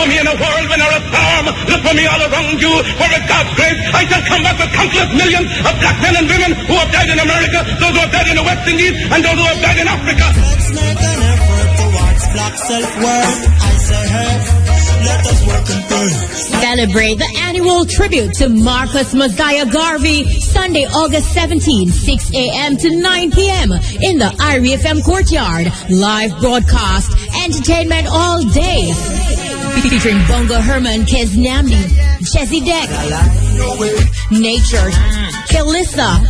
for me in a world when there is storm. Look for me all around you, for with God's grace, I shall come back with countless millions of black men and women who have died in America, those who have died in the West Indies, and those who have died in Africa. Let's make an effort towards black self-worth. I say, hey, let us work and burn. Celebrate the annual tribute to Marcus Mosiah Garvey, Sunday, August 17, 6 a.m. to 9 p.m. in the IRIFM Courtyard. Live broadcast, entertainment all day. Featuring Bongo Herman, Kez Namdi, Chezzy Deck, Nature, Kelissa,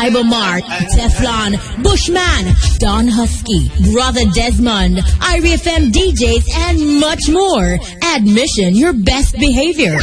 Ibomart, Teflon, Bushman, Don Husky, Brother Desmond, IRIFM DJs, and much more. Admission, your best behavior.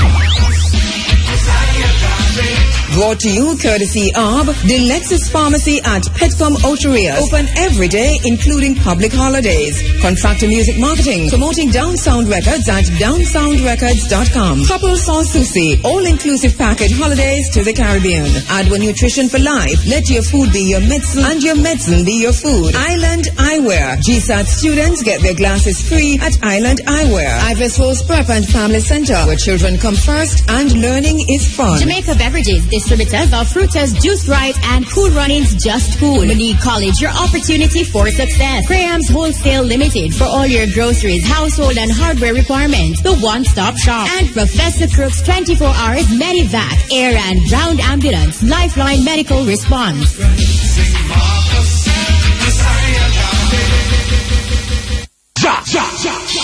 Brought to you courtesy of the Lexus Pharmacy at Petcom Oteria. Open every day, including public holidays. Contractor Music Marketing, promoting Down Sound Records at downsoundrecords.com. Couple Sans Souci, all-inclusive package holidays to the Caribbean. Adwa Nutrition for Life. Let your food be your medicine and your medicine be your food. Island Eyewear. GSAT students get their glasses free at Island Eyewear. Ivis Rose Prep and Family Center, where children come first and learning is fun. Jamaica Beverages, distributors of Fruiters, Juice Right, and Cool Runnings Just Cool. Monique College, your opportunity for success. Graham's Wholesale Limited, for all your groceries, household, and hardware requirements. The one-stop shop. And Professor Crook's 24 hours Medivac, air and ground ambulance, lifeline medical response. Ja, ja, ja, ja.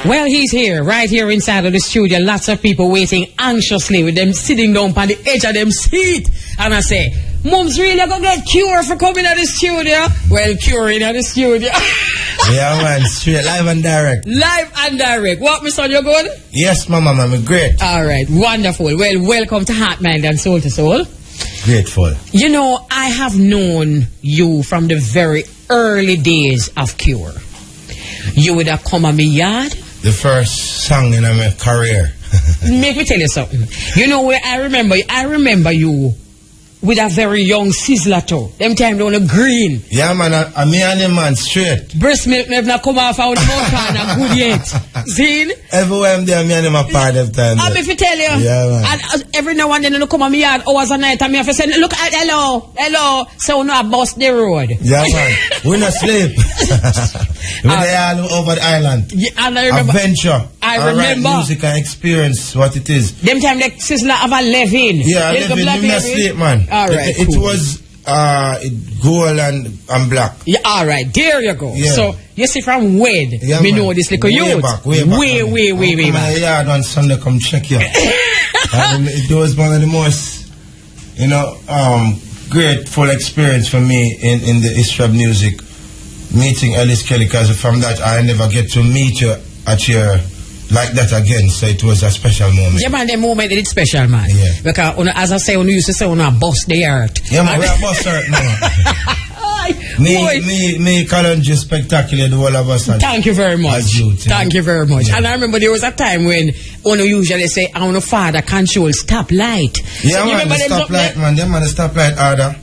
Well, he's here, right here inside of the studio. Lots of people waiting anxiously with them sitting down on the edge of them seat. And I say, Mom's really gonna get cure for coming to the studio? Well, curing at the studio. Yeah, man, straight, live and direct. Live and direct. What, my son, you good? Yes, mama, I'm great. All right, wonderful. Well, welcome to Heart, Mind, and Soul to Soul. Grateful. You know, I have known you from the very early days of Cure. You would have come on my yard. The first song in my career. Make me tell you something. You know where I remember you with a very young sizzler too. Them time down the green. Yeah, man, I'm me and the man straight. Breast milk never come off out the mouth and good yet. See? Everywhere I'm there, me and him a part of time. I'm if you tell you. Yeah, man. And every now and then you come on me yard hours a night and me have to say, look at hello. So no I bust the road. Yeah, man. We not sleep. We're there all over the island. Yeah, and I remember. Adventure. I remember. Music and experience what it is. Them time the sizzler have a living. Yeah, living. Me not sleep, man. All right. It was gold and black. Yeah, all right. There you go. Yeah. So you see from Wade, yeah, me know this little youth. Way back. Way back. Yeah, on Sunday come check you. And it was one of the most, grateful experience for me in the history of music. Meeting Elise Kelly, because from that I never get to meet you at your like that again, so it was a special moment. Yeah, man, the moment it's special, man. Yeah. Because, as I say, when you used to say, when I bust the earth. Yeah, man, we are bust earth now. me, Kalonji spectacular, the whole of us. Thank you very much. Thank you very much. Yeah. And I remember there was a time when one usually say, I want a father control stoplight. Yeah, so man, the stoplight, man. Them man, the stoplight order.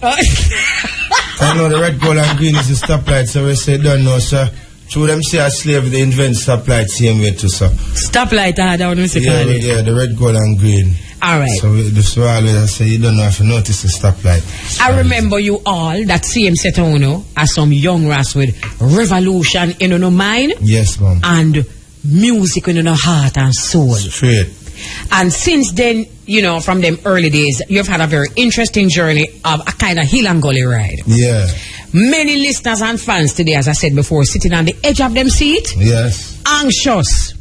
I know the red, gold, and green is the stoplight, so we say, don't know, sir. Through them say a slave, they invent stoplight same way too, sir. Stoplight order, what do you say? Yeah, the red, gold, and green. All right. So this is always I say, you don't know if you notice the stoplight. I remember you all, that same set on, as some young rats with revolution in your mind. Yes, ma'am. And music in your heart and soul. Straight. And since then, from them early days, you've had a very interesting journey of a kind of hill and gully ride. Yeah. Many listeners and fans today, as I said before, sitting on the edge of them seat. Yes. Anxious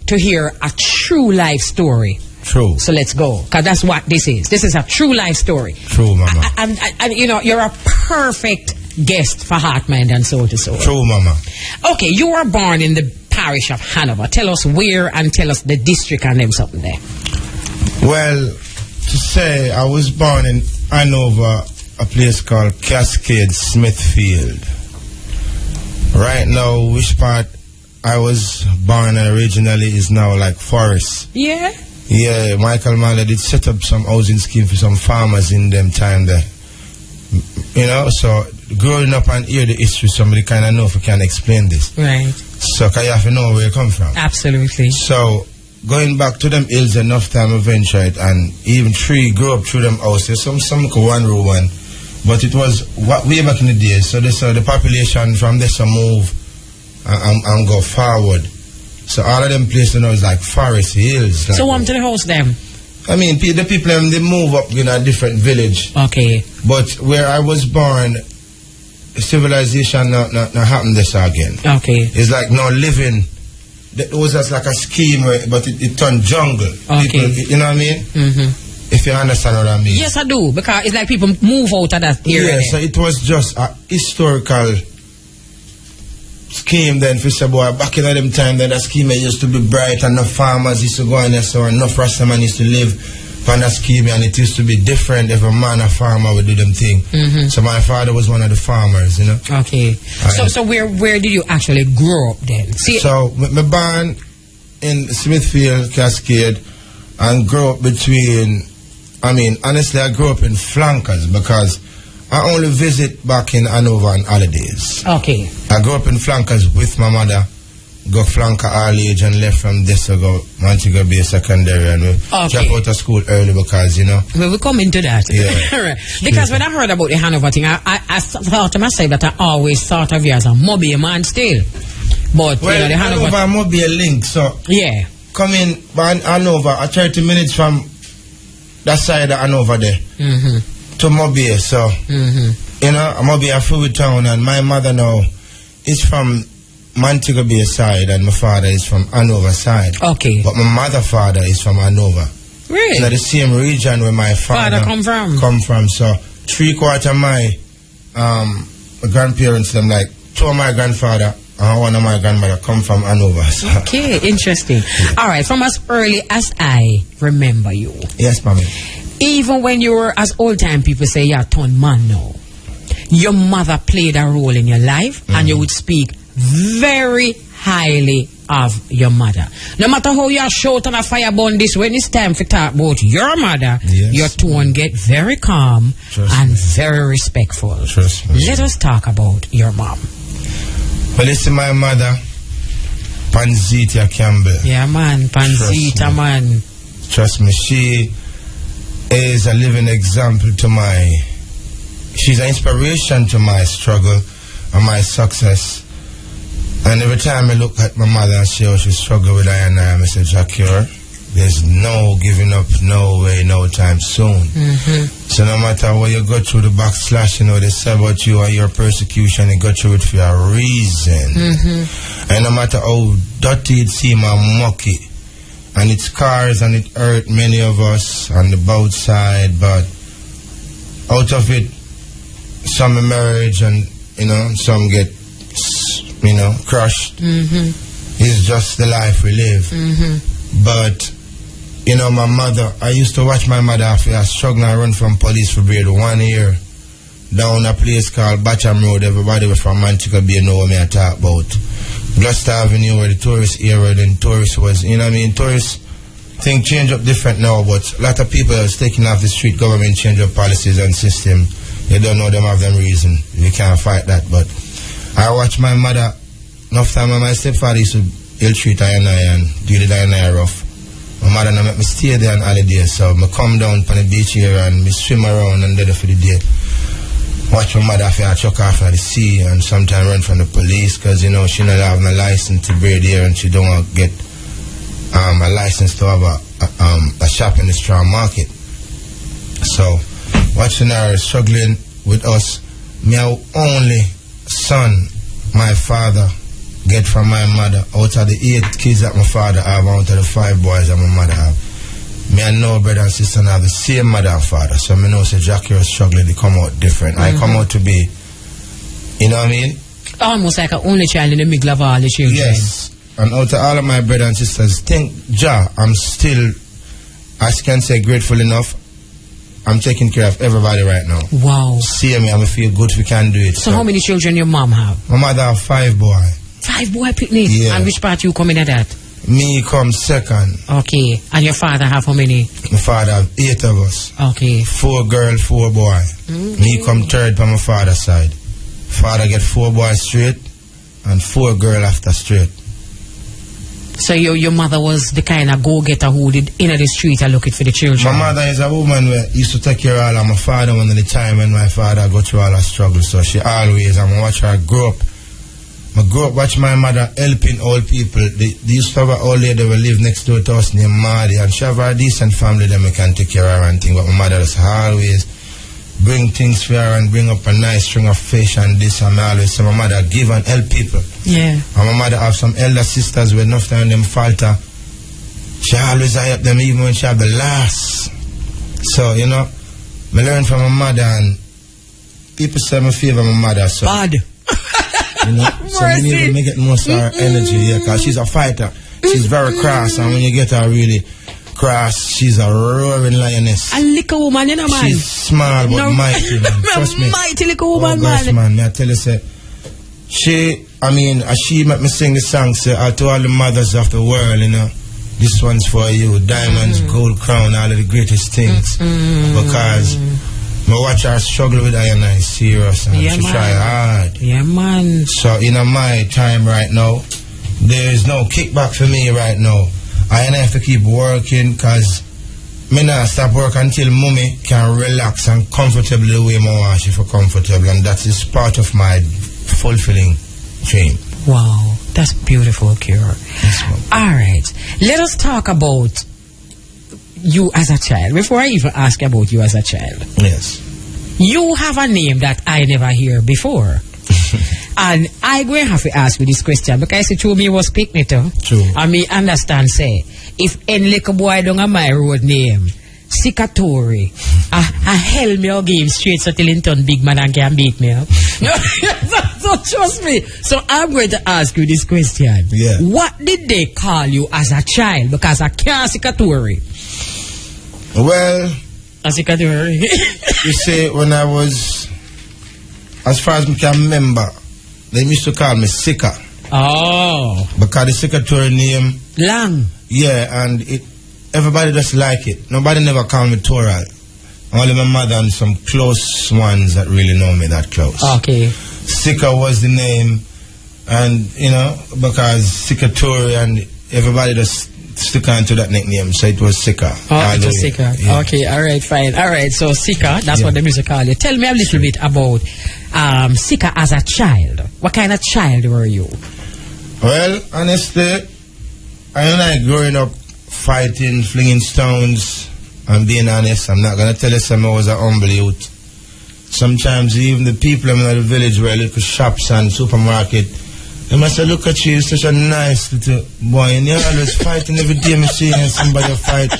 to hear a true life story. True. So let's go, because that's what this is. This is a true life story. True, mama. And you're a perfect guest for Heart, Mind, and Soul to Soul. True, mama. Okay, you were born in the parish of Hanover. Tell us where and tell us the district and them something there. Well, to say I was born in Hanover, a place called Cascade Smithfield. Right now, which part I was born originally is now like Forest. Yeah. Yeah, Michael Marley did set up some housing scheme for some farmers in them time there. You know, so growing up and hear the history, somebody kind of know if you can explain this. Right. So you have to know where you come from. Absolutely. So going back to them hills enough time I ventured, and even three grew up through them houses. Some go one row one, but it was way back in the days. So the population from this move and go forward. So all of them places now is like forest hills. Like, so to the house them? I mean, the people they move up in a different village. Okay. But where I was born, civilization not happened this again. Okay. It's like now living. It was just like a scheme, but it turned jungle. Okay. People, you know what I mean? Mm-hmm. If you understand what I mean. Yes, I do. Because it's like people move out of that area. Yeah, so it was just a historical scheme then for say boy back in them time then that scheme used to be bright and enough farmers used to go in there, so enough Rastaman used to live on that scheme, and it used to be different. Every man a farmer would do them thing. Mm-hmm. So my father was one of the farmers, you know. Okay. So where did you actually grow up then? See, so me born in Smithfield, Cascade, and grew up between, I mean, honestly I grew up in Flankers because I only visit back in Hanover on holidays. Okay. I grew up in Flankers with my mother, go Flanker all age and left from this to go Montego Bay Secondary, and we dropped out of school early because, you know. We will come into that. Yeah. Right. Because when I heard about the Hanover thing, I thought to myself that I always thought of you as a Mobile man still. But, well, you know, the Hanover... Hanover Mobile link, so... Yeah. Coming by Hanover, 30 minutes from that side of Hanover there. Mm-hmm. To Mobile, so you know, Mobile a fluid town, and my mother now is from Montego Bay side, and my father is from Hanover side. Okay. But my mother father is from Hanover. Really? In the same region where my father come from. So 3/4 my grandparents, them like 2 of my grandfather and 1 of my grandmother come from Hanover. So. Okay, interesting. Yeah. All right, from as early as I remember you. Yes, mommy. Even when you were, as old time people say, you're a ton man now, your mother played a role in your life, and you would speak very highly of your mother. No matter how you shout on a fire burn this, when it's time to talk about your mother, your tone get very calm and very respectful. Trust me. Let us talk about your mom. Well, this is my mother, Panzita Campbell. Yeah, man, Panzita, man. Trust me, she is a living example to she's an inspiration to my struggle and my success. And every time I look at my mother and see how she struggle with I say, Jackie, there's no giving up, no way, no time soon. So no matter what you go through the backslash, you know, they say about you and your persecution, you go through it for a reason. And no matter how dirty it seems and mucky, and it scars and it hurt many of us on the both side, but out of it, some emerge and, you know, some get, you know, crushed. It's just the life we live. But, you know, my mother, I used to watch my mother after I struggled and run from police for about 1 year down a place called Bacham Road. Everybody was from Montego Bay know what I talk about. Gloucester Avenue where the tourist area, then tourist was, you know what I mean? Tourist thing change up different now, but a lot of people are taking off the street, government change up policies and system. You don't know them have them reason. You can't fight that. But I watch my mother, enough time my stepfather used to ill treat I and do the I rough. My mother now make me stay there on holiday, so I come down on the beach here and me swim around and there for the day. Watch my mother after I chuck off at the sea and sometimes run from the police because, you know, she not have no license to breed here and she don't want to get a license to have a shop in the strong market. So, watching her struggling with us, my only son, my father, get from my mother, out of the 8 kids that my father have, out of the 5 boys that my mother have. Me and no brother and sister have the same mother and father, so I know say Jackie was struggling to come out different. I come out to be, you know what I mean? Almost like an only child in the middle of all the children. Yes. And out of all of my brothers and sisters, thank Jah, I'm still, as can say, grateful enough. I'm taking care of everybody right now. Wow. See me, I feel good if we can do it. So how many children your mom have? My mother have 5 boys. 5 boy picnic? Yeah. And which part you come in at that? Me come second. Okay. And your father have how many? My father have 8 of us. Okay. 4 girl, 4 boy. Me come third from my father's side. Father get 4 boys straight and 4 girl after straight. So your mother was the kind of go-getter who did in the street and looking for the children? My mother is a woman who used to take care of all of my father one of the time when my father go through all her struggles. So she always, I'm watch her grow up. I grew up watch my mother helping old people. They used to have an old lady who live next door to us named Marty, and she have a decent family that we can take care of her and thing. But my mother just always bring things for her and bring up a nice string of fish and this, and I always say my mother give and help people. Yeah. And my mother have some elder sisters with enough time them falter. She always help them even when she have the last. So, you know, I learn from my mother, and people say I favor my mother. So, bad. you know, so we need to get most of her energy, yeah, because she's a fighter. She's very cross, and when you get her really cross, she's a roaring lioness. A little woman, you know, man. She's small but mighty, man. Trust me. Mighty little woman, gosh, man. May I tell you, say, she make me sing the song, say, to all the mothers of the world, you know, this one's for you. Diamonds, gold crown, all of the greatest things. Because I watch her struggle with I and I serious, and she try hard. Yeah, man. So in my time right now, there is no kickback for me right now. I have to keep working, because me not stop work until mommy can relax and comfortably the way I want she for comfortable, and that is part of my fulfilling dream. Wow, that's beautiful, Cure. Yes, all right, let us talk about you as a child. Before I even ask about you as a child. Yes. You have a name that I never hear before. And I going to have to ask you this question, because it me was picnic too. True. And me understand say, if any little boy don't have my road name, Sikatori, I hell me or game straight so till turn big man and can beat me up. So trust me. So I'm going to ask you this question. Yeah. What did they call you as a child? Because I can't Sikatori. Well, a Sikatori. you see, when I was, as far as I can remember, they used to call me Sika. Oh. Because the Sikatori name. Lang. Yeah, and everybody just like it. Nobody never called me Toral. Only my mother and some close ones that really know me that close. Okay. Sika was the name, and you know, because Sikatori, and everybody just stick on to that nickname, so it was Sika. Oh, it was Sika. Yeah. Okay, all right, fine. All right, so Sika, that's what the music call you. Tell me a little bit about Sika as a child. What kind of child were you? Well, honestly, I growing up fighting, flinging stones, and being honest, I'm not going to tell you something, I was a humble youth. Sometimes even the people in the village where little shops and supermarket, they must say, look at you, you're such a nice little boy, and you're always fighting every day. I see somebody fight,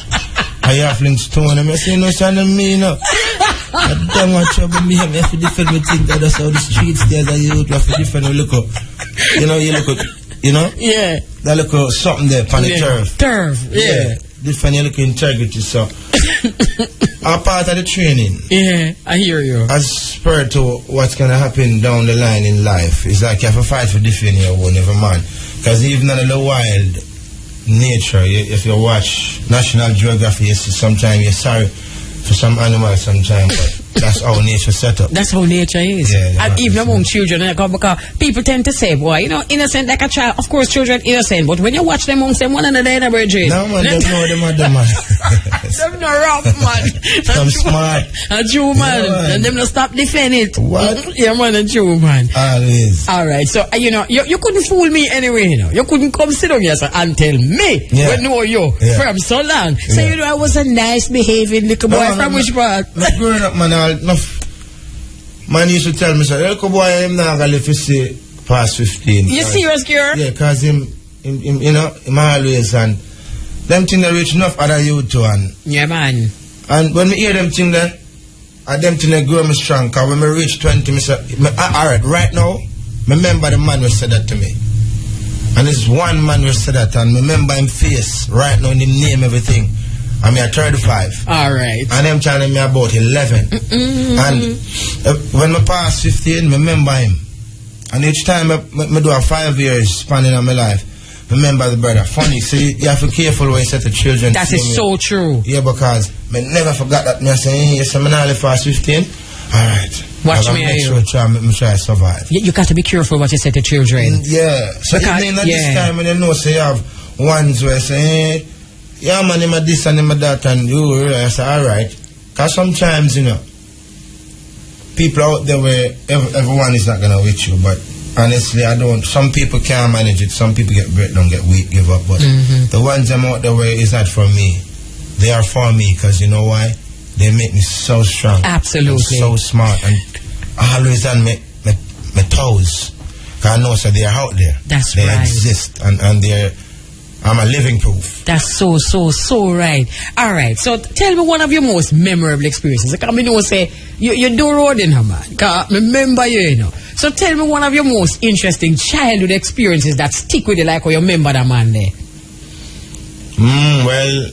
I have fling stone, and I say, no, son of me, no. I don't want trouble me, I have to defend me, think that that's how the streets there, that you have to defend me, look up. You know, you look up, you know? Yeah. That look up something there, on the turf. Turf, yeah. Defend your look integrity, so. A part of the training. Yeah, I hear you. As per to what's going to happen down the line in life, it's like you have to fight for defending your own, every man. Because even in the wild nature, if you watch National Geography, you see sometimes you're sorry for some animals sometimes, but that's how nature set up. That's how nature is. Yeah, and even among children, because people tend to say, boy, you know, innocent like a child. Of course, children innocent, but when you watch them amongst them, one another in a virgin. No, man, they know them are them, man. Them no rough, man. Them smart. A true man. Yeah, and them no stop defend it. What? Yeah, man, a true man. Always. All right, so, you know, you couldn't fool me anyway, you know. You couldn't come sit down here and tell me, we know you from so long. So, you know, I was a nice behaving little boy from which part? Growing up, man, man used to tell me, so, little boy, I'm not going to live to see past 15. You serious, Cure? Yeah, because him, you know, him always, and them things that reach enough other youth to, and yeah, man. And when me hear them things there, them things that grow me strong, because when me reach 20, me say, alright, right now, remember the man who said that to me. And there's one man who said that, and remember him face, right now, and him name everything. And me at 35. Alright. And them telling me about 11. And when me pass 15, remember him. And each time me do a 5 years span in my life, remember the brother. Funny, see, you have to be careful when you say to children. That is so true. Yeah, because I never forgot that. Me say, hey, yes, I'm not for 15. Alright. Watch me, you. Try to survive. You got to be careful what you say to children. Yeah. So because, even at this time when you know, say you have ones where say, hey, yeah man, him a this and him a that, and you realize, alright. Because sometimes, you know, people out there where everyone is not gonna with you, but honestly, some people can't manage it, some people get breakdown, get weak, give up, but the ones I'm out there where is not for me, they are for me, because you know why? They make me so strong. Absolutely. So smart, and always on my toes, because I know so they are out there. That's they right. exist, and I'm a living proof. That's so right. All right. So tell me one of your most memorable experiences. Like, I mean, you say you do road in her, man. Cause remember you know. So tell me one of your most interesting childhood experiences that stick with you, like how you remember that man there. Well,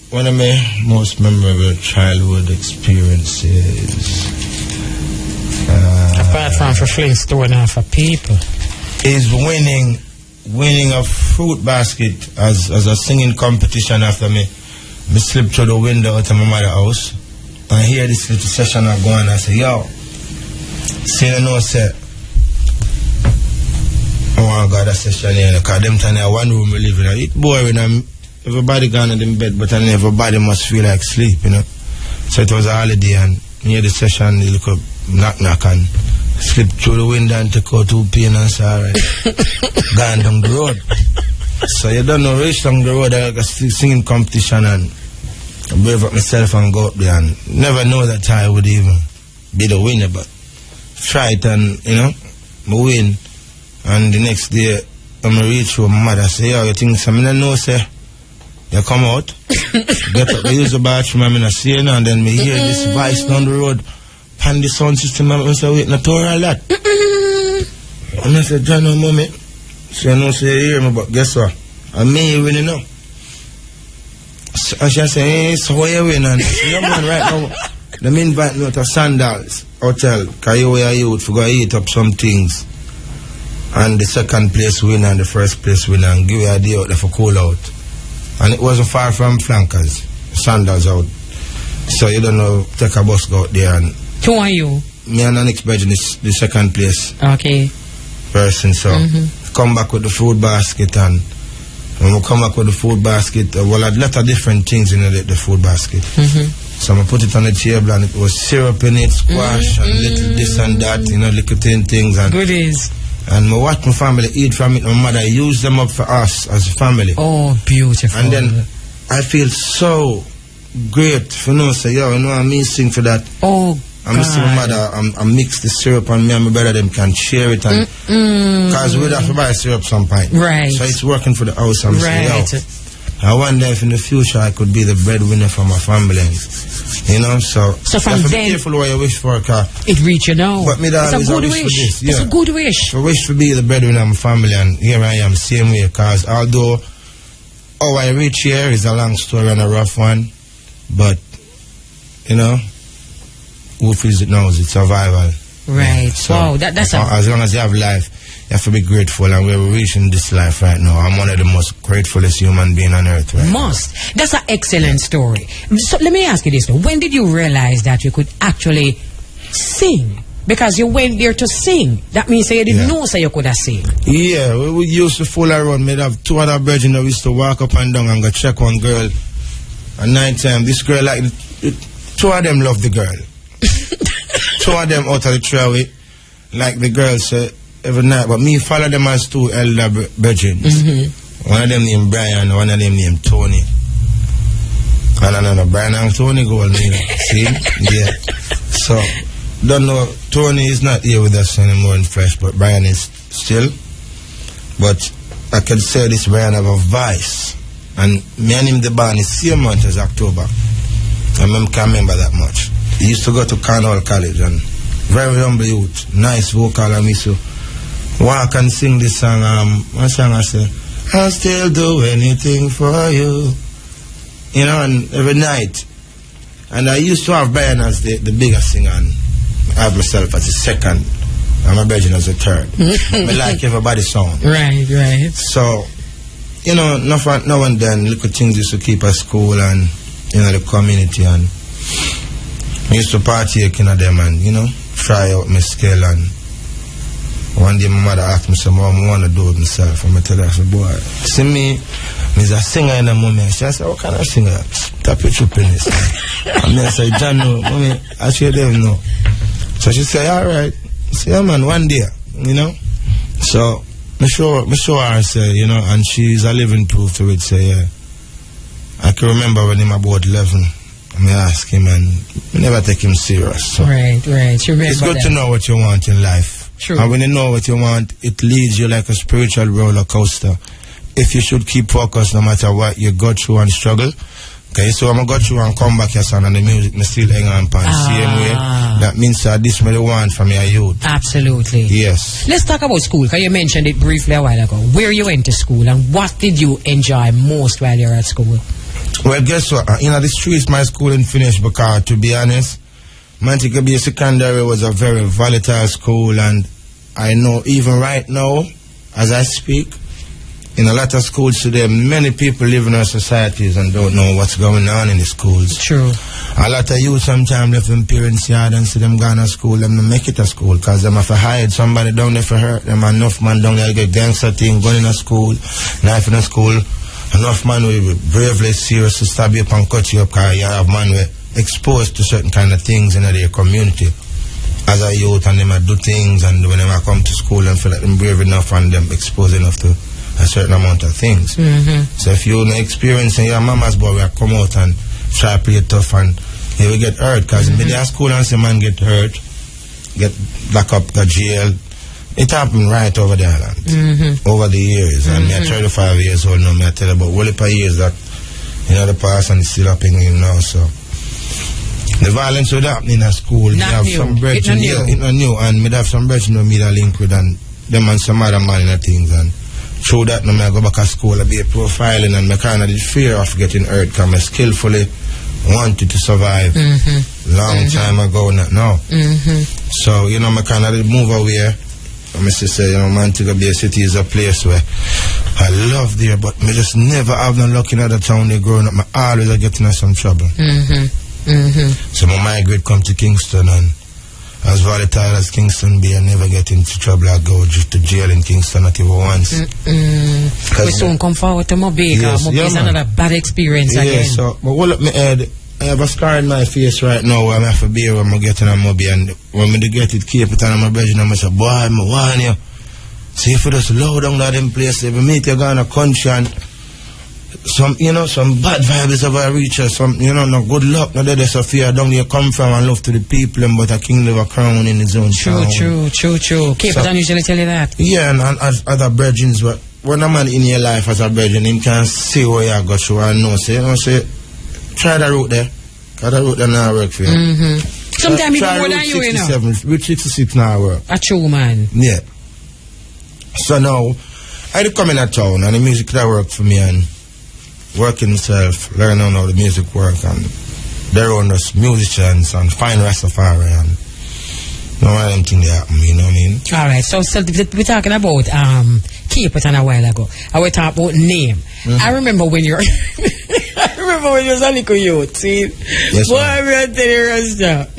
one of my most memorable childhood experiences, apart from for Flintstone and for people, is winning a fruit basket as a singing competition. After me slipped through the window out of my mother's house and hear this little session I go on, I say, yo, say you know, say I want to go to that session here, because them time I one room we live in, it's boring and everybody gone in them bed, but then everybody must feel like sleep, you know. So it was a holiday, and near the session they look up, knock and slip through the window and take out 2 pin and say, alright, gone down the road. So you don't know, reach down the road, I got singing competition, and I brave up myself and go up there, and never know that I would even be the winner, but try it, and you know, I win. And the next day I'm reach home, my mother say, yo, you think something I know, say you come out, get up, I use the bathroom, I'm in a scene, and then me hear this voice down the road, and the sound system, and I say, wait, not all that. And I said, John, no, mommy. So you know, say, you hear me, but guess what? I'm me winning now. So, and she say, hey, so where you win? And I say, yeah, man, right now, them invite me to Sandals Hotel, because you were a youth, for go eat up some things. And the second place win and the first place win, and give you a day out there for cool out. And it wasn't far from Flankers, Sandals out. So you don't know, take a bus go out there. And who are you? Me and the next bedroom is the second place. Okay. Person, so come back with the food basket, and when we come back with the food basket, well, a lot of different things in the food basket. So I put it on the table, and it was syrup in it, squash, and little this and that, you know, little things. And goodies. And I watch my family eat from it. My mother used them up for us as a family. Oh, beautiful. And then I feel so great for no say, yo, you know, I'm missing for that. Oh, I'm missing my mother. I mix the syrup, and me and my brother them can share it, and because we'd have to buy syrup some point. Right. So it's working for the house. I'm right. saying, yo, I wonder if in the future I could be the breadwinner for my family. You know, so from you have to then, be careful what you wish for, car. It reach you now. But me that it's a good wish. wish. Yeah. It's a good wish. I wish to be the breadwinner of my family, and here I am, same way. Because although how I reach here is a long story and a rough one, but you know, who feels it knows it's survival. Right. Yeah, so wow. That's as long as you have life, you have to be grateful, and we're reaching this life right now. I'm one of the most gratefulest human beings on earth right now. That's an excellent story. So let me ask you this though. When did you realize that you could actually sing? Because you went there to sing. That means you didn't know so you could have sing. Yeah, we used to fool around. We'd have 2 other brethren that we used to walk up and down and go check one girl. At night time, this girl, like, 2 of them love the girl. 2 of them out of the tray, like the girl said, every night, but me follow them as 2 elder brethren. One of them named Brian, one of them named Tony. And another Brian and Tony go on, see? Yeah. So, don't know, Tony is not here with us anymore in flesh, but Brian is still. But I can say this, Brian have a voice. And me and him, the band is same month as October. I can't remember that much. He used to go to Cornwall College, and very humble youth, nice vocal, and me so walk and sing this song. One song I say, I'll still do anything for you. You know, and every night. And I used to have Brian as the biggest singer, and I have myself as the second. and my bedroom as a third. I like everybody's sound. Right. So, you know, now and then, little things used to keep us cool and, you know, the community, and I used to partake in them and, you know, try out my skill. And one day my mother asked me, so Mom, I want to do it myself. And I tell her, I said, boy, see me, I'm a singer in the moment. She said, what kind of singer? Tap your trip in this. And I said, John, no, mommy, I should never know. So she said, all right. I said, yeah, man, one day, you know. So, I show her, say, you know, and she's a living proof to it, say, yeah. I can remember when I'm about 11, I ask him, and I never take him serious. So right. It's good to know what you want in life. True. And when you know what you want, it leads you like a spiritual roller coaster. If you should keep focused no matter what you go through and struggle. Okay, so I'm going to go through and come back here, son, and the music me still hang on pan. Same way. That means that this me the want from your youth. Absolutely. Yes. Let's talk about school, because you mentioned it briefly a while ago. Where you went to school and what did you enjoy most while you were at school? Well, guess what? You know, the streets my school didn't finish because, to be honest, Mantika Bay Secondary was a very volatile school, and I know even right now, as I speak, in a lot of schools today, many people live in our societies and don't know what's going on in the schools. True. A lot of youth sometimes left them parents' yard and see them gone to school, them to make it to school, because them have to hide somebody down there for hurt them. Enough man down there get gangster thing, going in a school, knife in a school. Enough man will be bravely serious to stab you up and cut you up, because you have man who exposed to certain kind of things in their community as a youth, and them do things, and when they come to school and feel like them brave enough and them exposed enough to a certain amount of things. So if you're experiencing your mama's boy will come out and try to play tough, and he will get hurt, because in the school and some man get hurt, get back up, go jail. It happened right over the island, over the years. And me at 35 years old now, me I tell you about well over years that, you know, the past and it's still happening now. So the violence would happen in a school. Not have new. some brethren, It's not new. and me have some brethren who me that link with, and them and some other man in the things, and through that now I go back to school, I be a profiling, and me kind of the fear of getting hurt, because I skillfully wanted to survive long time ago now. So, you know, I kind of move away. I say, you know, Montego Bay City is a place where I love there, but me just never have no luck in other town they growing up. I always get in some trouble. So I migrate come to Kingston, and as volatile as Kingston be, I never get into trouble. I go to jail in Kingston not even once. We soon come forward to Mobay, because Mobay is another bad experience again. So but hold up my head. I have a scar in my face right now where I have to be where I'm getting a Mobay, and when I get it, keep it on my bed, and I say, boy, I warn you. See if you just low down that in place, if you meet you go in a country, and some, you know, some bad vibes ever reach us, some, you know, no good luck, no there's a fear down there come from, and love to the people, but a king live a crown in his own town. True. Keep it on, usually tell you that. Yeah, and as other brethren, when a man in your life as a brethren, him can see where you go through and know, say, you know, say, try the route there. Because the route there now work for you. Sometimes even more than you, you know. Route 66 now work. A true man. Yeah. So now, I come in a town, and the music that worked for me, and working myself, learn how the music work, and they're on us musicians, and find Rastafari, and no one of them things they happen, you know what I mean? Alright, so we're talking about Cape Town a while ago. And we're talking about name. I remember when you're when you was a little youth, see? Yes, boy, I'm going to tell you, Rasta.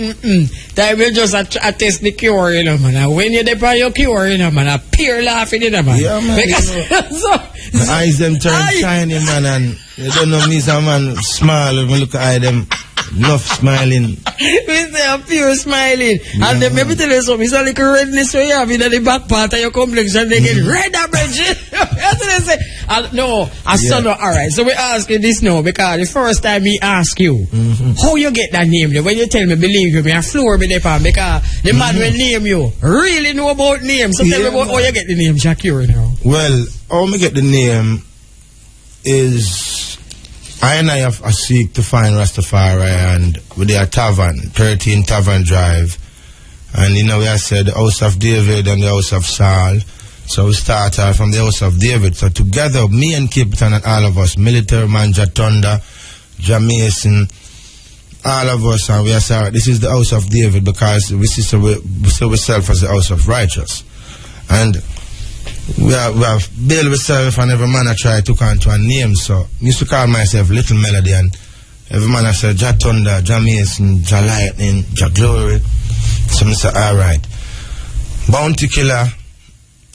That will just a test the cure, you know, man. And when you're there by your cure, you know, man, I peer laughing, you know, man. Yeah, man. Because, the eyes them turn shiny, man, and you don't know me, some man smile, when look at them, enough smiling. We say a pure smiling. Yeah, and then maybe tell you something, it's a little redness where you have in the back part of your complexion, they get red up, that's what they say. No, son, alright, so we ask you this now, because the first time we ask you, how you get that name, when you tell me, believe you, me, I floor me there, because the man will name you, really know about names. So tell me about how you get the name Shakira now. Well, how me get the name is, I have seek to find Rastafari, and with their tavern, 13 Tavern Drive. And you know, we have said the House of David and the House of Saul. So we start from the House of David. So together, me and Cape Town and all of us, Military Man, Thunder, Mason, all of us, and we are sorry. This is the house of David because we see ourselves as the house of righteous. And we have built ourselves, and every man I try to come to a name. So I used to call myself Little Melody, and every man I said Jah Thunder, Jah Mason, Jah Lightning, Jah Glory. So I said, alright. Bounty Killer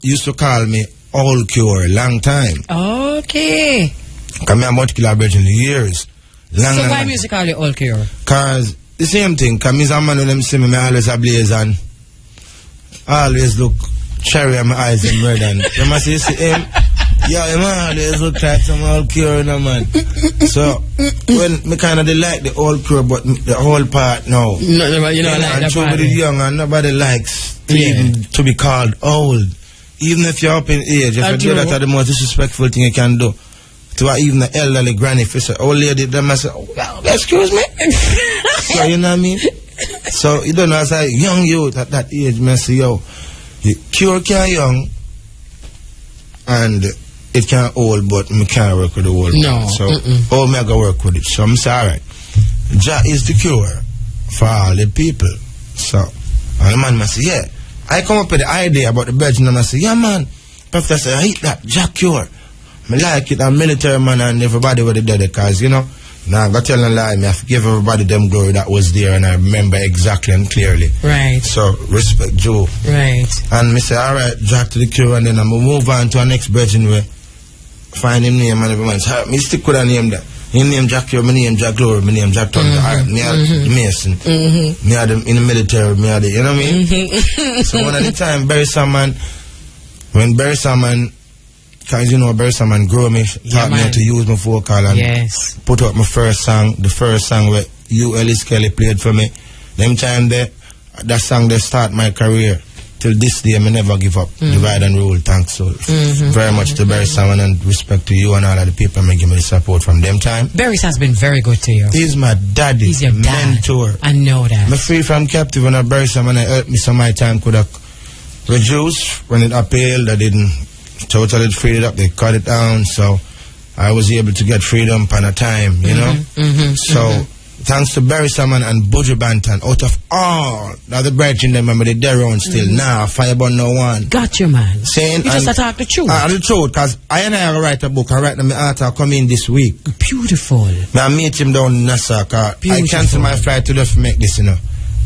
used to call me All Cure, long time. Okay. Because I'm Bounty Killer Bridge in the years. Long, so long, why long. music call you All Cure? Because the same thing, because I'm a man when them see me, I always ablaze and always look cherry in my eyes and red, and you must see him, yeah, man, always look like some All Cure, man. So, when me kind of like the All Cure, but the whole part now. No, you know, like that part. Nobody young and nobody likes even to be called old. Even if you're up in age, if you do that, are the most disrespectful thing you can do. To even the elderly granny, if you say, old lady, they must say, oh, well, excuse me. So, you know what I mean? So, you don't know, as a young youth at that age, man, say, yo, the cure can young, and it can old, but me can't work with the old. No. So, all me I go work with it. So, I'm saying, alright. Jah is the cure for all the people. So, and the man must say, yeah. I come up with the idea about the Belgian, and I say, yeah, man. Prophet say, I eat that, Jah cure. I like it, I'm military man, and everybody was there because, you know, now I'm going to tell a lie, I have to give everybody them glory that was there, and I remember exactly and clearly. Right. So, respect Joe. Right. And I say, alright, Jack to the cure, and then I'm going to move on to our next virgin way. Find him name, and everyone say, me stick with a name there. His name Jack Cure, my name Jack Glory, my name Jack Thunder. Alright, me are the Mason. Me are the, in the military, me are the, you know what I mean? So, one at the time, when Barry Salmon, because you know Barry Salmon grew me, taught me how to use my vocal and put up my first song, the first song where Elise Kelly played for me. Them time there, that song they start my career. Till this day, I never give up. Divide and rule, thanks so very much to Barry Salmon, and respect to you and all of the people who give me the support from them time. Barry's has been very good to you. He's my daddy. He's your mentor. Dad. I know that. I'm free from captive, and Barry Salmon helped me, so my time could have reduced. When it appealed, I didn't totally free it up. They cut it down, so I was able to get freedom upon a time, you know. So thanks to Barry Salmon and Buju Banton, out of all the other brethren, remember they there on still now. Fireborn no one. Got you, man. Saying you just attack the truth. The truth, because I write a book. I write my author come in this week. Beautiful. I meet him down in Nassau. I cancel my flight to to make this, you know.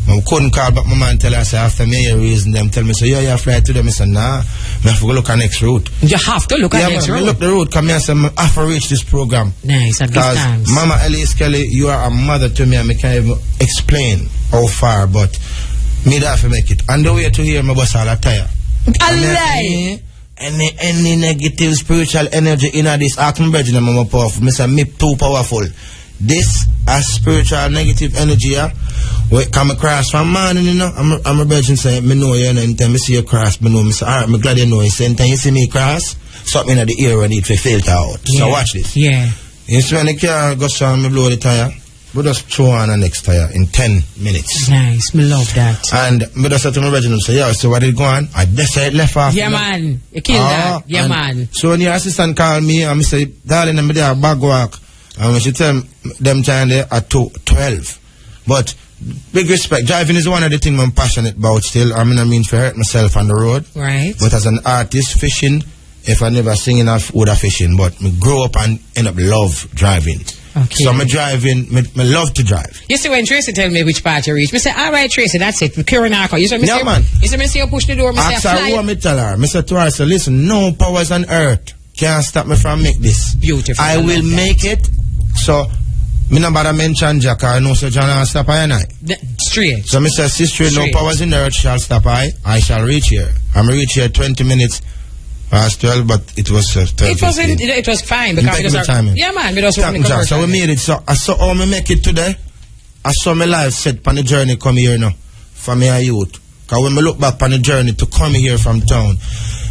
I couldn't call back my man, tell her, say, after me, a reason them tell me, so yeah, you fly to them. I said, nah, I have to go look at next route. You have to look at next route? Yeah, look the route, come here and say, I have to reach this program. Nice, at this time. Mama Elise Kelly, you are a mother to me, and I can't even explain how far, but me that have to make it. And the way to hear my boss all attire. Any negative spiritual energy in this, ask me, Bridget, I'm more powerful. I say, me too powerful. This a spiritual negative energy, yeah. We come across from morning, you know. I'm a virgin saying, me know you, and anytime I see you cross, me know, me say, alright, I'm glad you know you. So anytime you see me cross, something in the ear I need to filter out. Yeah. So watch this. Yeah. You see when the car goes on, me blow the tire, we just throw on the next tire in 10 minutes. Nice, me love that. And me just said to my virgin, say, yeah, so what did go on? I just said left off. Yeah, man. You killed that. Yeah, man. So when your assistant called me, and me say, darling, I'm there, bag walk. And when she tell them time there at 2:12. But big respect. Driving is one of the things I'm passionate about still. I mean to hurt myself on the road. Right. But as an artist, fishing, if I never sing enough, would have fishing. But me grow up and end up love driving. Okay. So me driving, me love to drive. You see when Tracy tell me which part you reach, me say, alright Tracy, that's it. We're curing our car. You see me yeah, say, man. You see me say you push the door, me say fly. Ask her me tell her. Me say to her, say, listen, no powers on earth can't stop me from make this. Beautiful. I will make it. So me no bother mention Jack, I know so John will stop I and I. Straight. So Mr. Sister, no powers in the earth shall stop I shall reach here. I'm reach here 20 minutes past 12, but it was 12. It was fine because yeah man, we just want to so we made it. So I saw how me make it today. I saw my life set on the journey come here now for me a youth. Because when me look back on the journey to come here from town,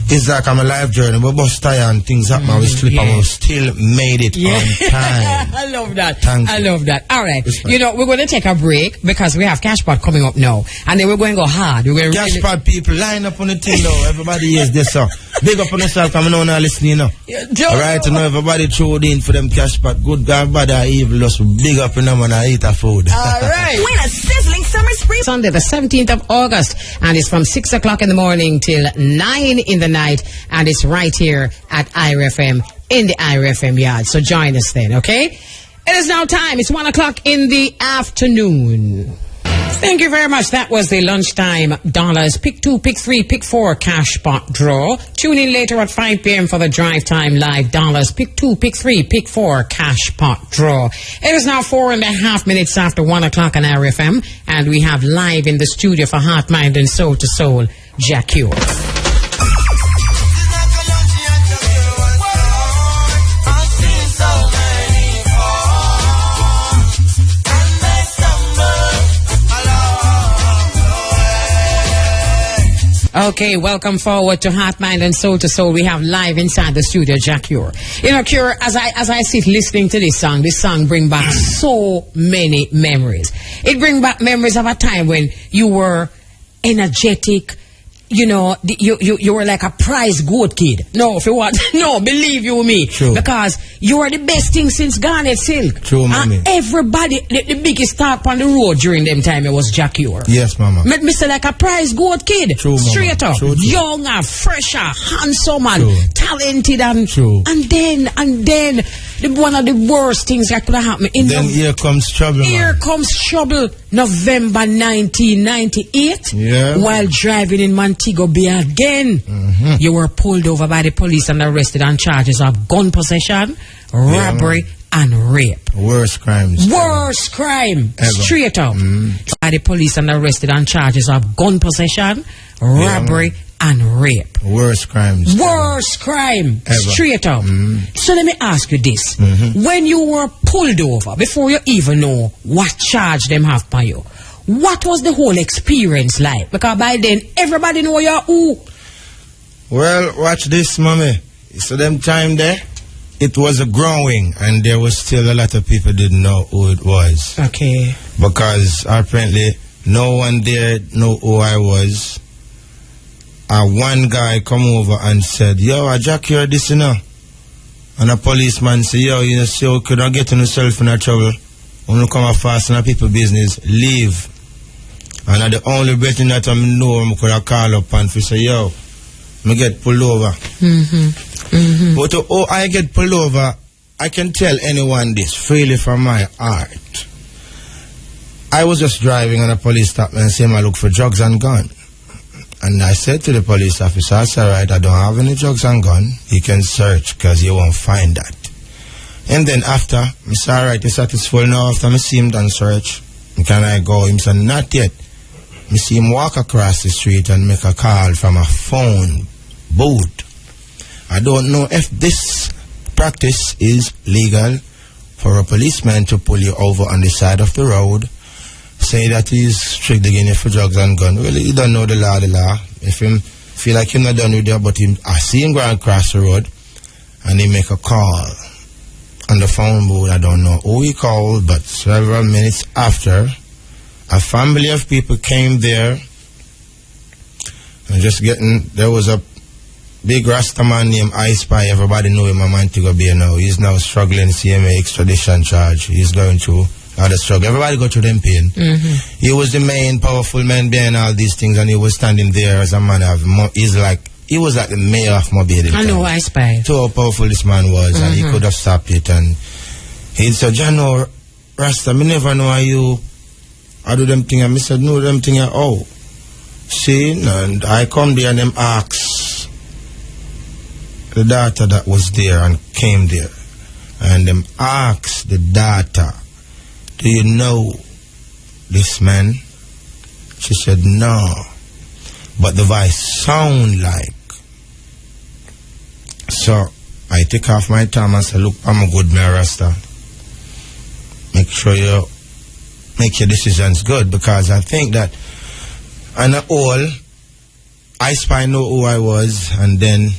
it's like I'm a life journey. We bust tire and things happen. We slip and we still made it on time. I love that. Thank I you. love that. All right. Respect. You know, we're going to take a break because we have Cashpot coming up now. And then we're going to go hard. We're going to Cashpot people, line up on the thing now. Everybody is this up. Big up on yourself, coming on and listening, you know. Alright, you know, everybody tuned in for them Cashpot. Good God, bad or evil, just big up in them and I eat a food. All right. Win a sizzling summer spree. Sunday, the 17th of August, and it's from 6 o'clock in the morning till 9 in the night, and it's right here at IRFM in the IRFM yard. So join us then, okay? It is now time. It's 1 o'clock in the afternoon. Thank you very much. That was the lunchtime dollars. Pick 2, pick 3, pick 4 cash pot draw. Tune in later at 5 p.m. for the drive time live dollars. Pick 2, pick 3, pick 4 cash pot draw. It is now 4.5 minutes after 1 o'clock on RFM, and we have live in the studio for Heart, Mind, and Soul to Soul, Jack Ure. Okay, welcome forward to Heart, Mind, and Soul to Soul. We have live inside the studio, Jack Ure. You know, Cure, as I sit listening to this song bring back so many memories. It brings back memories of a time when you were energetic. You know, you were like a prize goat kid. No, if you want, no, believe you me. True. Because you were the best thing since Garnet Silk. True, mommy. And everybody, the biggest talk on the road during them time, it was Jack Ure. Yes, mama. Mr. like a prize goat kid. True, mama. Straight up. True, true. Young and fresher, handsome and True. talented and True. and then one of the worst things that could have happened in Then here comes trouble, here man. comes trouble. November 1998. Yeah. While driving in Montego Bay again, you were pulled over by the police and arrested on charges of gun possession, robbery, and rape. Worst crimes. Worst crime, Ever. straight up. By the police and arrested on charges of gun possession, robbery, and rape. Worst crimes. Worst crime, Ever. straight up. So let me ask you this. When you were pulled over, before you even know what charge them have by you, what was the whole experience like? Because by then, everybody know you're who. Well, watch this, mommy. So them time there, it was a growing, and there was still a lot of people didn't know who it was. Okay. Because apparently no one there knew who I was. One guy come over and said, yo, I Jack here this, you know. And a policeman said, yo, you know, so could not get yourself in a trouble. When you come up fast in a people business, leave. And the only betting that I know, I could have call up and say, yo, me get pulled over. But I get pulled over, I can tell anyone this freely from my heart. I was just driving and a police stopped me and said, I look for drugs and gun. And I said to the police officer, I said, right, I don't have any drugs and gun. You can search because you won't find that. And then after, I said, all right, you're satisfied now. After I see him done search, can I go? He said, not yet. I see him walk across the street and make a call from a phone booth. I don't know if this practice is legal for a policeman to pull you over on the side of the road, say that he's strictly getting you for drugs and gun. Well, he don't know the law. If him feel like him not done with that, but I see him going across the road and he make a call on the phone booth. I don't know who he called, but several minutes after, a family of people came there and there was a big Rasta man named I Spy. Everybody know him, a Montego Bay now. He's now struggling CMA extradition charge. He's going through other struggle. Everybody go through them pain. He was the main powerful man behind all these things, and he was standing there as a man of he was like the mayor of Mobile. I know, I Spy. So how powerful this man was, and he could have stopped it. And he said, Jano, Rasta, me never know how you I do them thing. And I said, no, them thing. Oh, see, and I come there and them ask the daughter that was there and came there, and them asked the daughter, do you know this man? She said, no, but the voice sound like. So I take off my time and say, look, I'm a good man, Rasta. Make sure you make your decisions good, because I think that on the whole, I spy know who I was, and then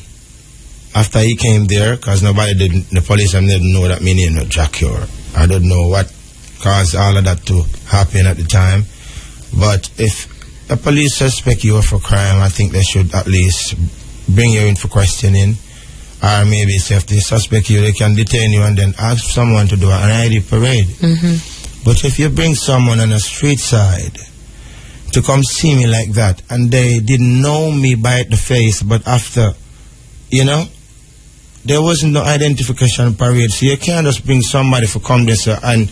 after he came there, because the police didn't know that my name was Jacure. I don't know what caused all of that to happen at the time. But if the police suspect you for crime, I think they should at least bring you in for questioning. Or maybe if they suspect you, they can detain you and then ask someone to do an ID parade. But if you bring someone on the street side to come see me like that, and they didn't know me by the face, but after, you know, there wasn't no identification parade, so you can't just bring somebody for come there, sir, and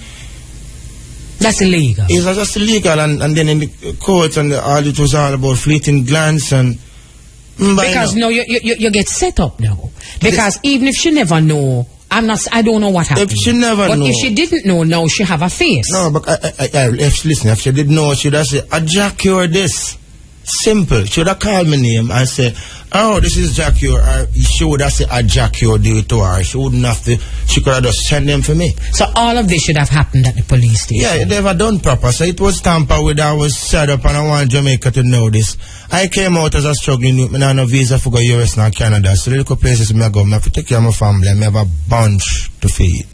that's illegal. It's just illegal, and then in the court, and it was all about fleeting glance and. Because no, you get set up now. Because even if she never know, I don't know what happened. If she never know. But if she didn't know, now she have a face. No, but if she didn't know, she'd have said, Jack, you're this. Simple. She would have called my name and say, oh, this is Jack, or she would have said, Jack, you do it to her. She wouldn't have to, she could have just sent them for me. So all of this should have happened at the police station? Yeah, they never done proper. So it was tampered with, I was set up, and I want Jamaica to know this. I came out as a struggling youth, I have no visa for go US and Canada. So the little places I go, I have to take care of my family, I have a bunch to feed.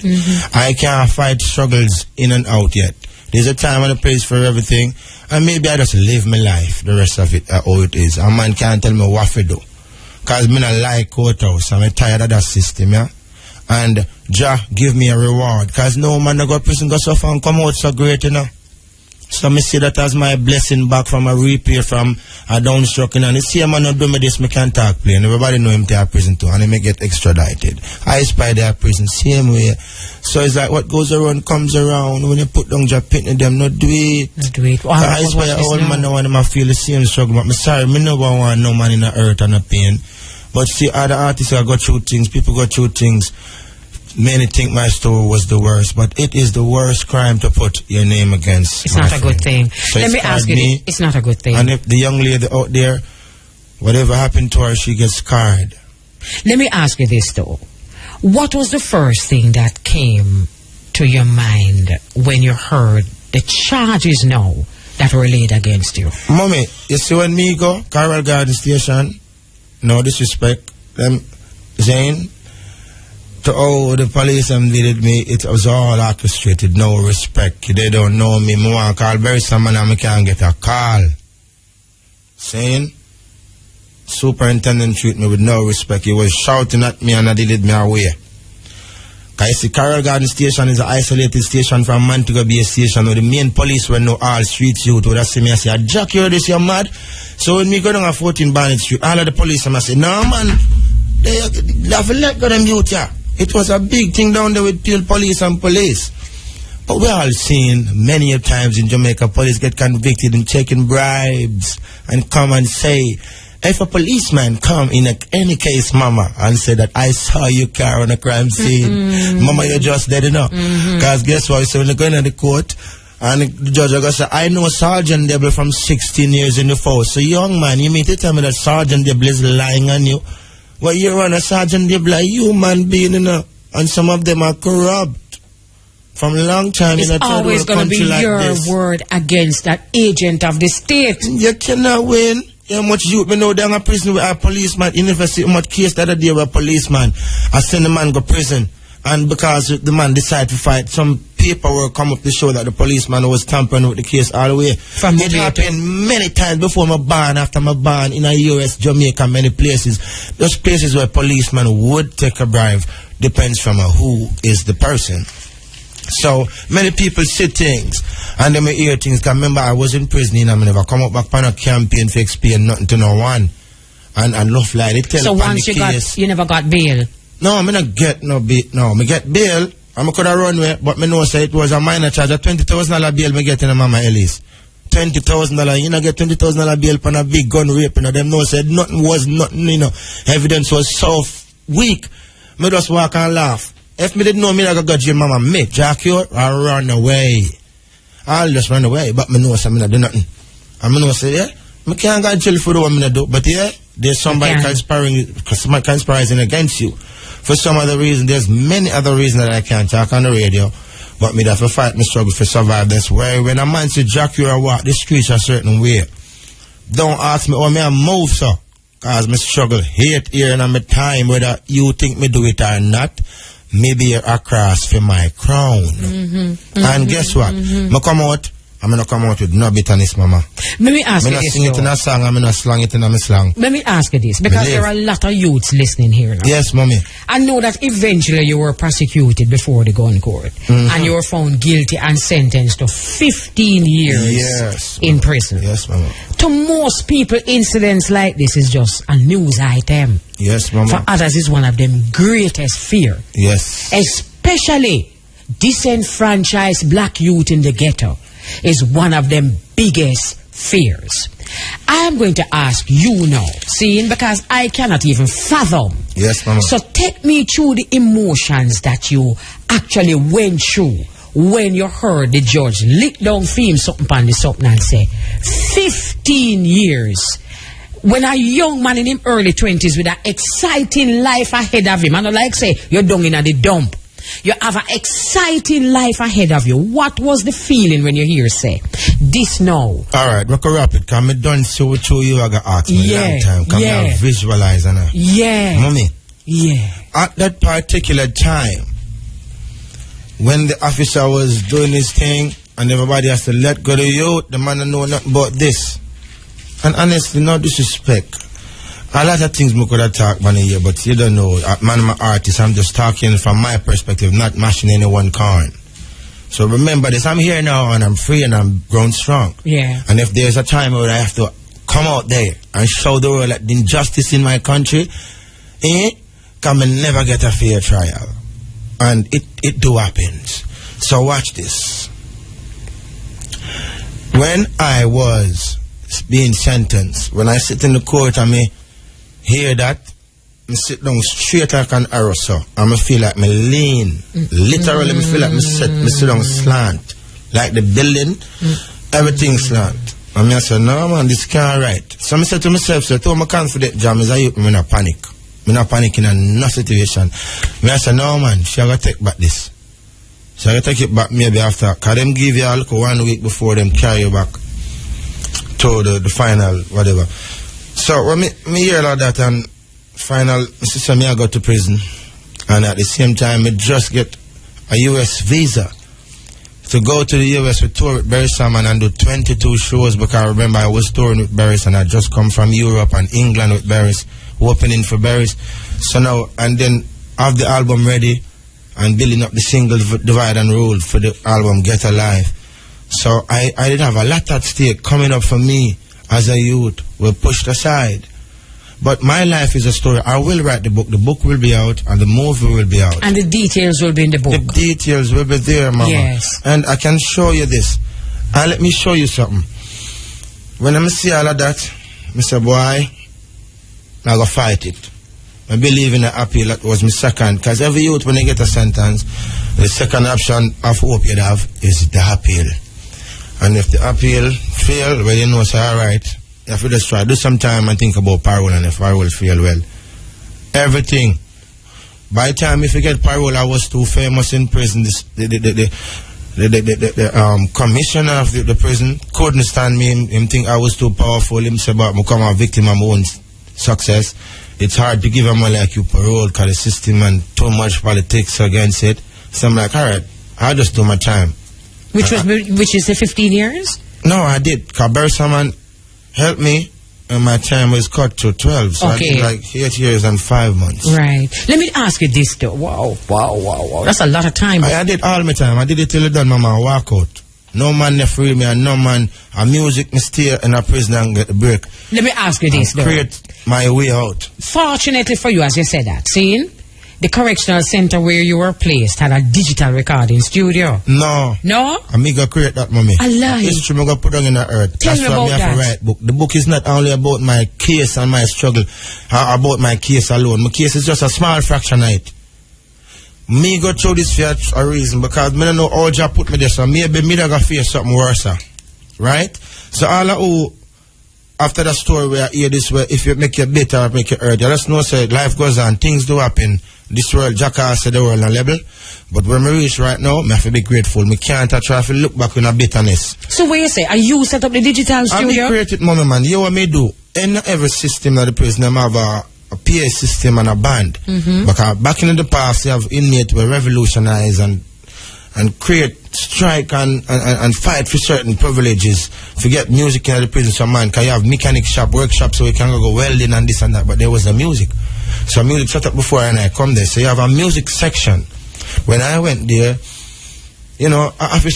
I can't fight struggles in and out yet. There's a time and a place for everything, and maybe I just live my life, the rest of it, how it is. A man can't tell me what to do. Because I don't like courthouse, I'm tired of that system, yeah? And Jah give me a reward, because no man go to prison, go suffer and come out so great, you know? So I see that as my blessing back from a repair, from a downstrucking, and the same man not do me this, me can't talk plain. Everybody know him to a prison too, and he may get extradited. I spy their prison, same way. So it's like what goes around comes around. When you put down your pin in them, not do it. Not do it. I spy a old man now and I feel the same struggle, but I'm sorry, me never want no man in the earth and a pain. But see, other artists I go through things, people go through things. Many think my story was the worst, but it is the worst crime to put your name against. It's not a good thing. So Let me ask you this. It's not a good thing. And if the young lady out there, whatever happened to her, she gets scarred. Let me ask you this though. What was the first thing that came to your mind when you heard the charges now that were laid against you? Mommy, you see when me go, Carroll Garden Station, no disrespect, them Zane, to how the police did me, it was all orchestrated, no respect. They don't know me. I want to call very someone and I can't get a call. Saying, superintendent treat me with no respect. He was shouting at me and I did me away. Because you see, Carroll Garden Station is an isolated station from Montego Bay Station where the main police will know all streets youth would have seen me and say, Jack, you're this, you're mad. So when me go down a 14 Barnett Street, all of the police I say, no man, they have to let go them youth here. It was a big thing down there with Peel Police and police. But we all seen many a times in Jamaica, police get convicted in taking bribes and come and say, if a policeman come in any case, mama, and say that I saw your car on a crime scene, mama, you're just dead enough. Because guess what? So when they go into the court, and the judge are going to say, I know Sergeant Debble from 16 years in the force. So young man, you mean to tell me that Sergeant Debble is lying on you? Well, you're on a Sergeant Dibble, a human being, you know, and some of them are corrupt from a long time. It's in a always going to be like your this. word against that agent of the state. You cannot win. How much youth me know down a prison with a policeman. You never see how much case the other day with a policeman. I send the man go prison. And because the man decided to fight, some paperwork come up to show that the policeman was tampering with the case all the way. It happened many times before my ban, after my ban in the US, Jamaica, many places. Those places where policemen would take a bribe depends from who is the person. So many people see things and they may hear things. Cause remember, I was in prison and I never come up back on a campaign to explain nothing to no one. And love like they tell. So once you never got bail. No, I not get no bail. No, I get bail. I could have run away, but I know say it was a minor charge. A $20,000 bail I get in Mama Elise. $20,000. You know, get $20,000 bail for a big gun rape. You know, them no said nothing was nothing. You know, evidence was so weak. Me just walk and laugh. If me didn't know me, I could go jail, Mama. Me, Jack, you, I run away. I'll just run away, but me know say me not do nothing. And me know say yeah, me can't go to jail for the one me do. But yeah, there's somebody conspiring against you. For some other reason, there's many other reasons that I can't talk on the radio. But me have to fight my struggle for survive. That's why when a man say Jack, you are what, the streets a certain way. Don't ask me, oh, me I move, so. Cause me struggle hate here in my time, whether you think me do it or not. Maybe a cross for my crown. And guess what? Me come out, I'm gonna come out with no bitterness, mama. Let me ask Me you not this. sing it in a song, I'm gonna slang it in a slang. Let me ask you this, because there are a lot of youths listening here now. Yes, mommy. I know that eventually you were prosecuted before the gun court, and you were found guilty and sentenced to 15 years in prison. Yes, mama. To most people, incidents like this is just a news item. Yes, mama. For others, it's one of them greatest fear. Yes. Especially disenfranchised black youth in the ghetto is one of them biggest fears. I am going to ask you now, seeing, because I cannot even fathom. Yes, mama. So take me through the emotions that you actually went through when you heard the judge lick down film something on the something and say 15 years. When a young man in his early 20s with an exciting life ahead of him, and like say you're down in the dump, you have an exciting life ahead of you. What was the feeling when you hear say this now? Alright, we can wrap it. Can me done so to you I got asked me a long time. Can me visualize and mommy. Yeah. At that particular time, when the officer was doing his thing and everybody has to let go of the youth, the man don't know nothing about this. And honestly, no disrespect. A lot of things we could have talked about here, but you don't know. Man, I'm an artist. I'm just talking from my perspective, not mashing anyone corn. So remember this. I'm here now and I'm free and I'm grown strong. Yeah. And if there's a time where I have to come out there and show the world that the injustice in my country, can me never get a fair trial. And it do happens. So watch this. When I was being sentenced, when I sit in the court and me hear that, me sit down straight like an arrow, so and me feel like me lean. Literally, me feel like me sit down slant. Like the building, everything slant. And me I say, no man, this can't right. So me say to myself, so to my confident jam is I hope me not panic. Me not panic in a no situation. Me I say, no man, she gotta take back this. She gotta take it back maybe after, cause them give you a look 1 week before them carry you back to the final, whatever. So when me hear all that and final, my sister me I go to prison, and at the same time me just get a US visa to go to the US with tour with Barry Salmon and do 22 shows, because I remember I was touring with Barry and I just come from Europe and England with Barry, opening for Barry. So now, and then have the album ready and building up the single Divide and Rule for the album Get Alive. So I did have a lot at stake coming up for me as a youth. Were pushed aside. But my life is a story. I will write the book. The book will be out and the movie will be out. And the details will be in the book. The details will be there, mama. Yes. And I can show you this. And let me show you something. When I see all of that, I say, boy, I go fight it. I believe in the appeal. That was my second. Because every youth, when they get a sentence, the second option of hope you have is the appeal. And if the appeal fail, well, you know, say, all right, you have to just try. Do some time and think about parole, and if parole fail, well, everything. By the time if you get parole, I was too famous in prison. The commissioner of the prison couldn't stand me. Him think I was too powerful. Him say, but I become a victim of my own success. It's hard to give a man like you parole because the system and too much politics against it. So I'm like, all right, I'll just do my time. Which is the 15 years? No, I did. Because Barry Salmon helped me, and my time was cut to 12. So I did like 8 years and 5 months. Right. Let me ask you this though. Wow. That's a lot of time. I did all my time. I did it till it done, mama. I walk out. No man left free me, and no man, a music me stay in a prison and get the break. Let me ask you this though. Create my way out. Fortunately for you, as you said that, seeing the correctional center where you were placed had a digital recording studio. No. I'm going to create that, mommy. A lie. History I'm going to put on in the earth. Tell That's me why about I have to write book. The book is not only about my case and my struggle, about my case alone. My case is just a small fraction of it. Me go through this for a reason, because me don't know how God put me there, so maybe me don't go face something worse. Right? So all of who, after the story where I hear this, where if you make you better or make you hurt, you just know, say, life goes on, things do happen. This world, jackass the world on level. But when me reach right now, I have to be grateful. Me can't try to look back with a bitterness. So what you say? Are you set up the digital studio? I create it, mommy man. You what me do? in every system of the prison, them have a PA system and a band. Because back in the past, you have inmates who revolutionize and create strike and fight for certain privileges. Forget music in the prison, so man, because you have mechanic shop, workshop, so you can go welding and this and that, but there was no music. So music set up before and I come there. So you have a music section. When I went there, you know, I asked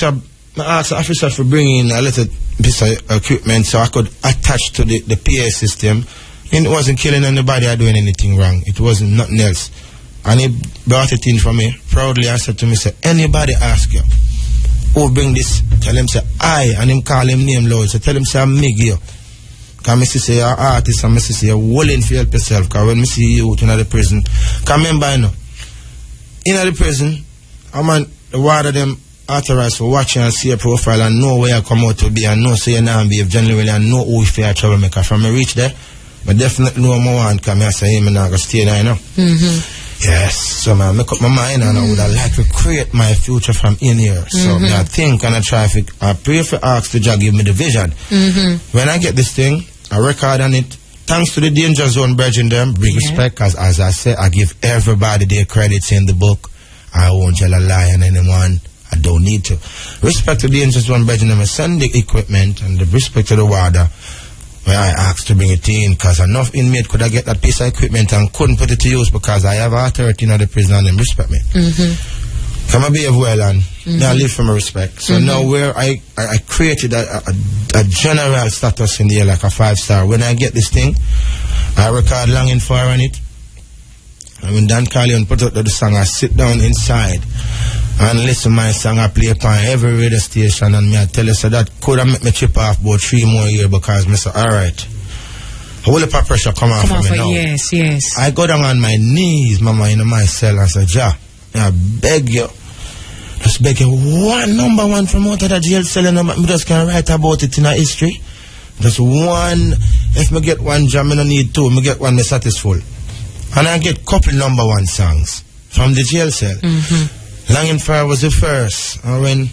the officer for bringing a little piece of equipment so I could attach to the PA system. And it wasn't killing anybody or doing anything wrong. It wasn't nothing else. And he brought it in for me. Proudly answered to me, say, anybody ask you, who bring this? Tell him, say, I. And him call him name loud. So tell him, say, I'm Miggy. Because I say you're an artist and I say you're willing to help yourself. Because when I see you out in the prison, because remember, you know, in the prison, the water them authorized for watching and see a profile and know where you come out to be and know so you now behave generally and know who if you're a troublemaker. From me reach there, I definitely know more want because I say, hey, I'm not going to stay there, you know. Yes, so I make up my mind and I would have liked to create my future from in here. So I think and I try to, I pray for ask to just give me the vision. When I get this thing, I record on it. Thanks to the Danger Zone bridging them, big respect, because as I say, I give everybody their credits in the book. I won't tell a lie on anyone. I don't need to. Respect to the Danger Zone bridging them, I send the equipment and the respect to the water. Where I asked to bring it in because enough inmate could I get that piece of equipment and couldn't put it to use because I have authority in the prison and them respect me. Come and behave well and I live for my respect. So now where I created a general status in the air like a 5-star. When I get this thing, I record Longing For on it. And when Dan Carleon put out the song, I sit down inside and listen my song I play upon every radio station and me I tell you so that could have make me chip off about 3 more years because me say alright. A whole lot of pressure come off me now. Yes. I go down on my knees, mama, in my cell and say, Ja, I beg you. Just beg you one number one from out of the jail cell and me just can write about it in a history. Just one. If me get one job, me no need 2. Me get one, me satisfied. And I get couple number 1 songs from the jail cell. Longing For was the first. And when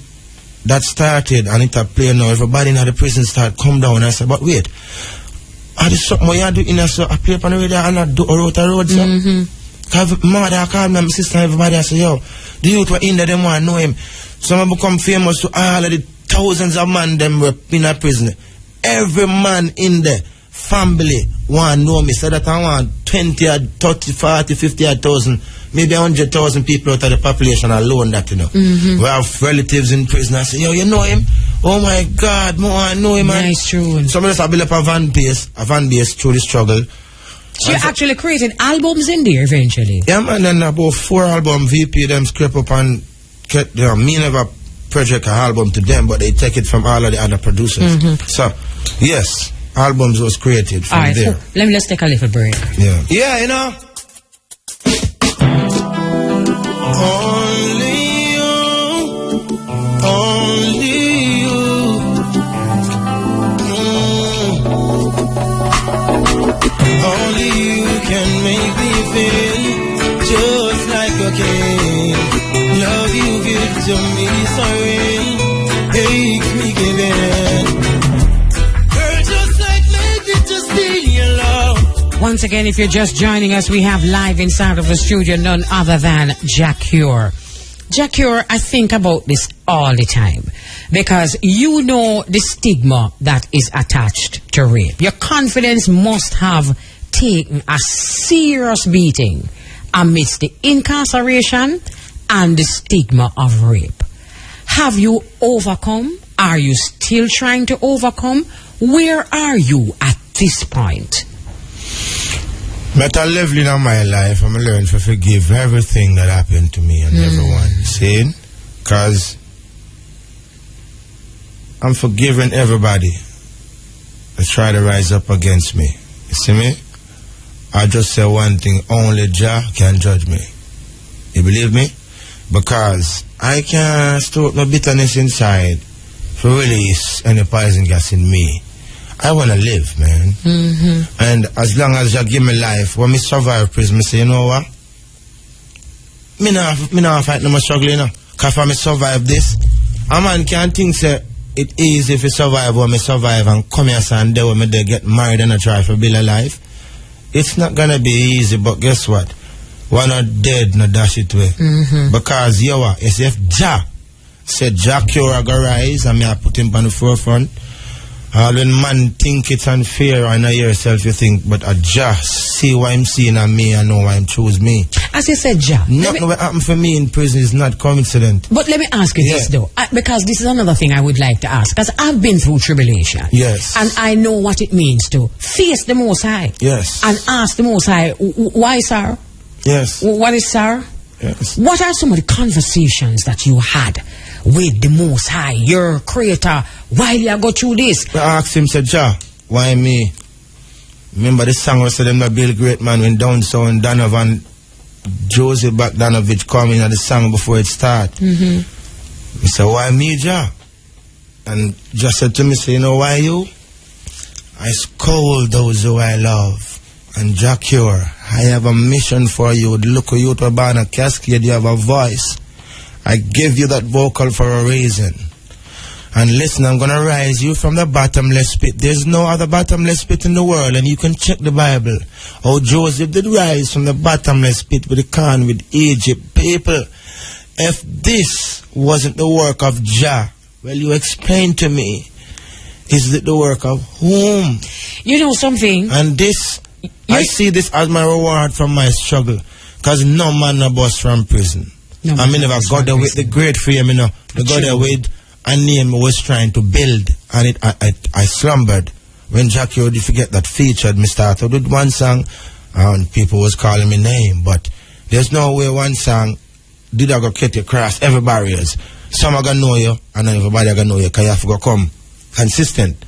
that started and it had played now, everybody in the prison start come down and I said, but wait, are this something you do in a so I play up on the radio and I do a road, sir? Because my mother called me and my sister and everybody I say, yo, the youth were in there, them want to know him. Some become famous to all of the thousands of men them were in a prison. Every man in the family want to know me. So that I want 20, 30, 40, 50,000, maybe 100,000 people out of the population alone that, you know. We have relatives in prison. I say, yo, you know him? Oh my God, more I know him, man. Nice tune. Somebody else have built up a van base through the struggle. So you actually created albums in there eventually? Yeah, man, and about 4 albums, VP them scrape up and get, you know, me never project an album to them, but they take it from all of the other producers. So, yes, albums was created from right, there. So let's take a little break. Yeah. Yeah, you know. Only you. Only you can make me feel just like a king. Love you give to me so real, makes me give in. Girl, just like magic, just steal your love. Once again, if you're just joining us, we have live inside of the studio none other than Jack Cure. Jack Cure, I think about this all the time because you know the stigma that is attached to rape. Your confidence must have taken a serious beating amidst the incarceration and the stigma of rape. Have you overcome? Are you still trying to overcome? Where are you at this point? At a level in my life, I'm learning to forgive everything that happened to me and everyone. See? Because I'm forgiving everybody that try to rise up against me. You see me? I just say one thing, only Jah can judge me. You believe me? Because I can't store up no bitterness inside to release any poison gas in me. I want to live, man. And as long as you give me life, when me survive prison, me say, you know what? Me not fight no more struggle, you know. Because if I survive this, a man can't think, say, it easy if you survive when me survive and come here and there when me they get married and I try for build a life. It's not gonna be easy, but guess what? We're not dead, no dash it away. Because if Jah said Jah cure I go rise and me I put him on the forefront. When man think it's unfair and I hear yourself you think, but I just see what I'm seeing and me, I know why I'm choose me. As you said, Jah. Nothing what happened for me in prison is not coincident. But let me ask you this though, because this is another thing I would like to ask, because I've been through tribulation. Yes. And I know what it means to face the Most High. Yes. And ask the Most High, why, sir? Yes. What is, sir? Yes. What are some of the conversations that you had with the Most High, your Creator, while you go through this? I asked him, said, Jah, why me? Remember the song was said, them the Bill Great Man went down, so and Donovan, Joseph Bogdanovich coming at the song before it start. He said, why me, Jah? And Jah said to me, say, you know why you? I scold those who I love. And Jah cure, I have a mission for you. Look at you to burn a cascade, you have a voice. I give you that vocal for a reason. And listen, I'm going to rise you from the bottomless pit. There's no other bottomless pit in the world, and you can check the Bible. How Joseph did rise from the bottomless pit with the corn with Egypt. People, if this wasn't the work of Jah, well, you explain to me, is it the work of whom? You know something? And this, I see this as my reward from my struggle. Because no man no bust from prison. No, I mean, if I got there with the great freedom, you know, I got there with a name I was trying to build, and I slumbered. When Jackie already forget that featured me started with one song, and people was calling me name, but there's no way one song did I go get you across every barriers. Some are gonna know you, and then everybody are gonna know you, because you have to go come consistent.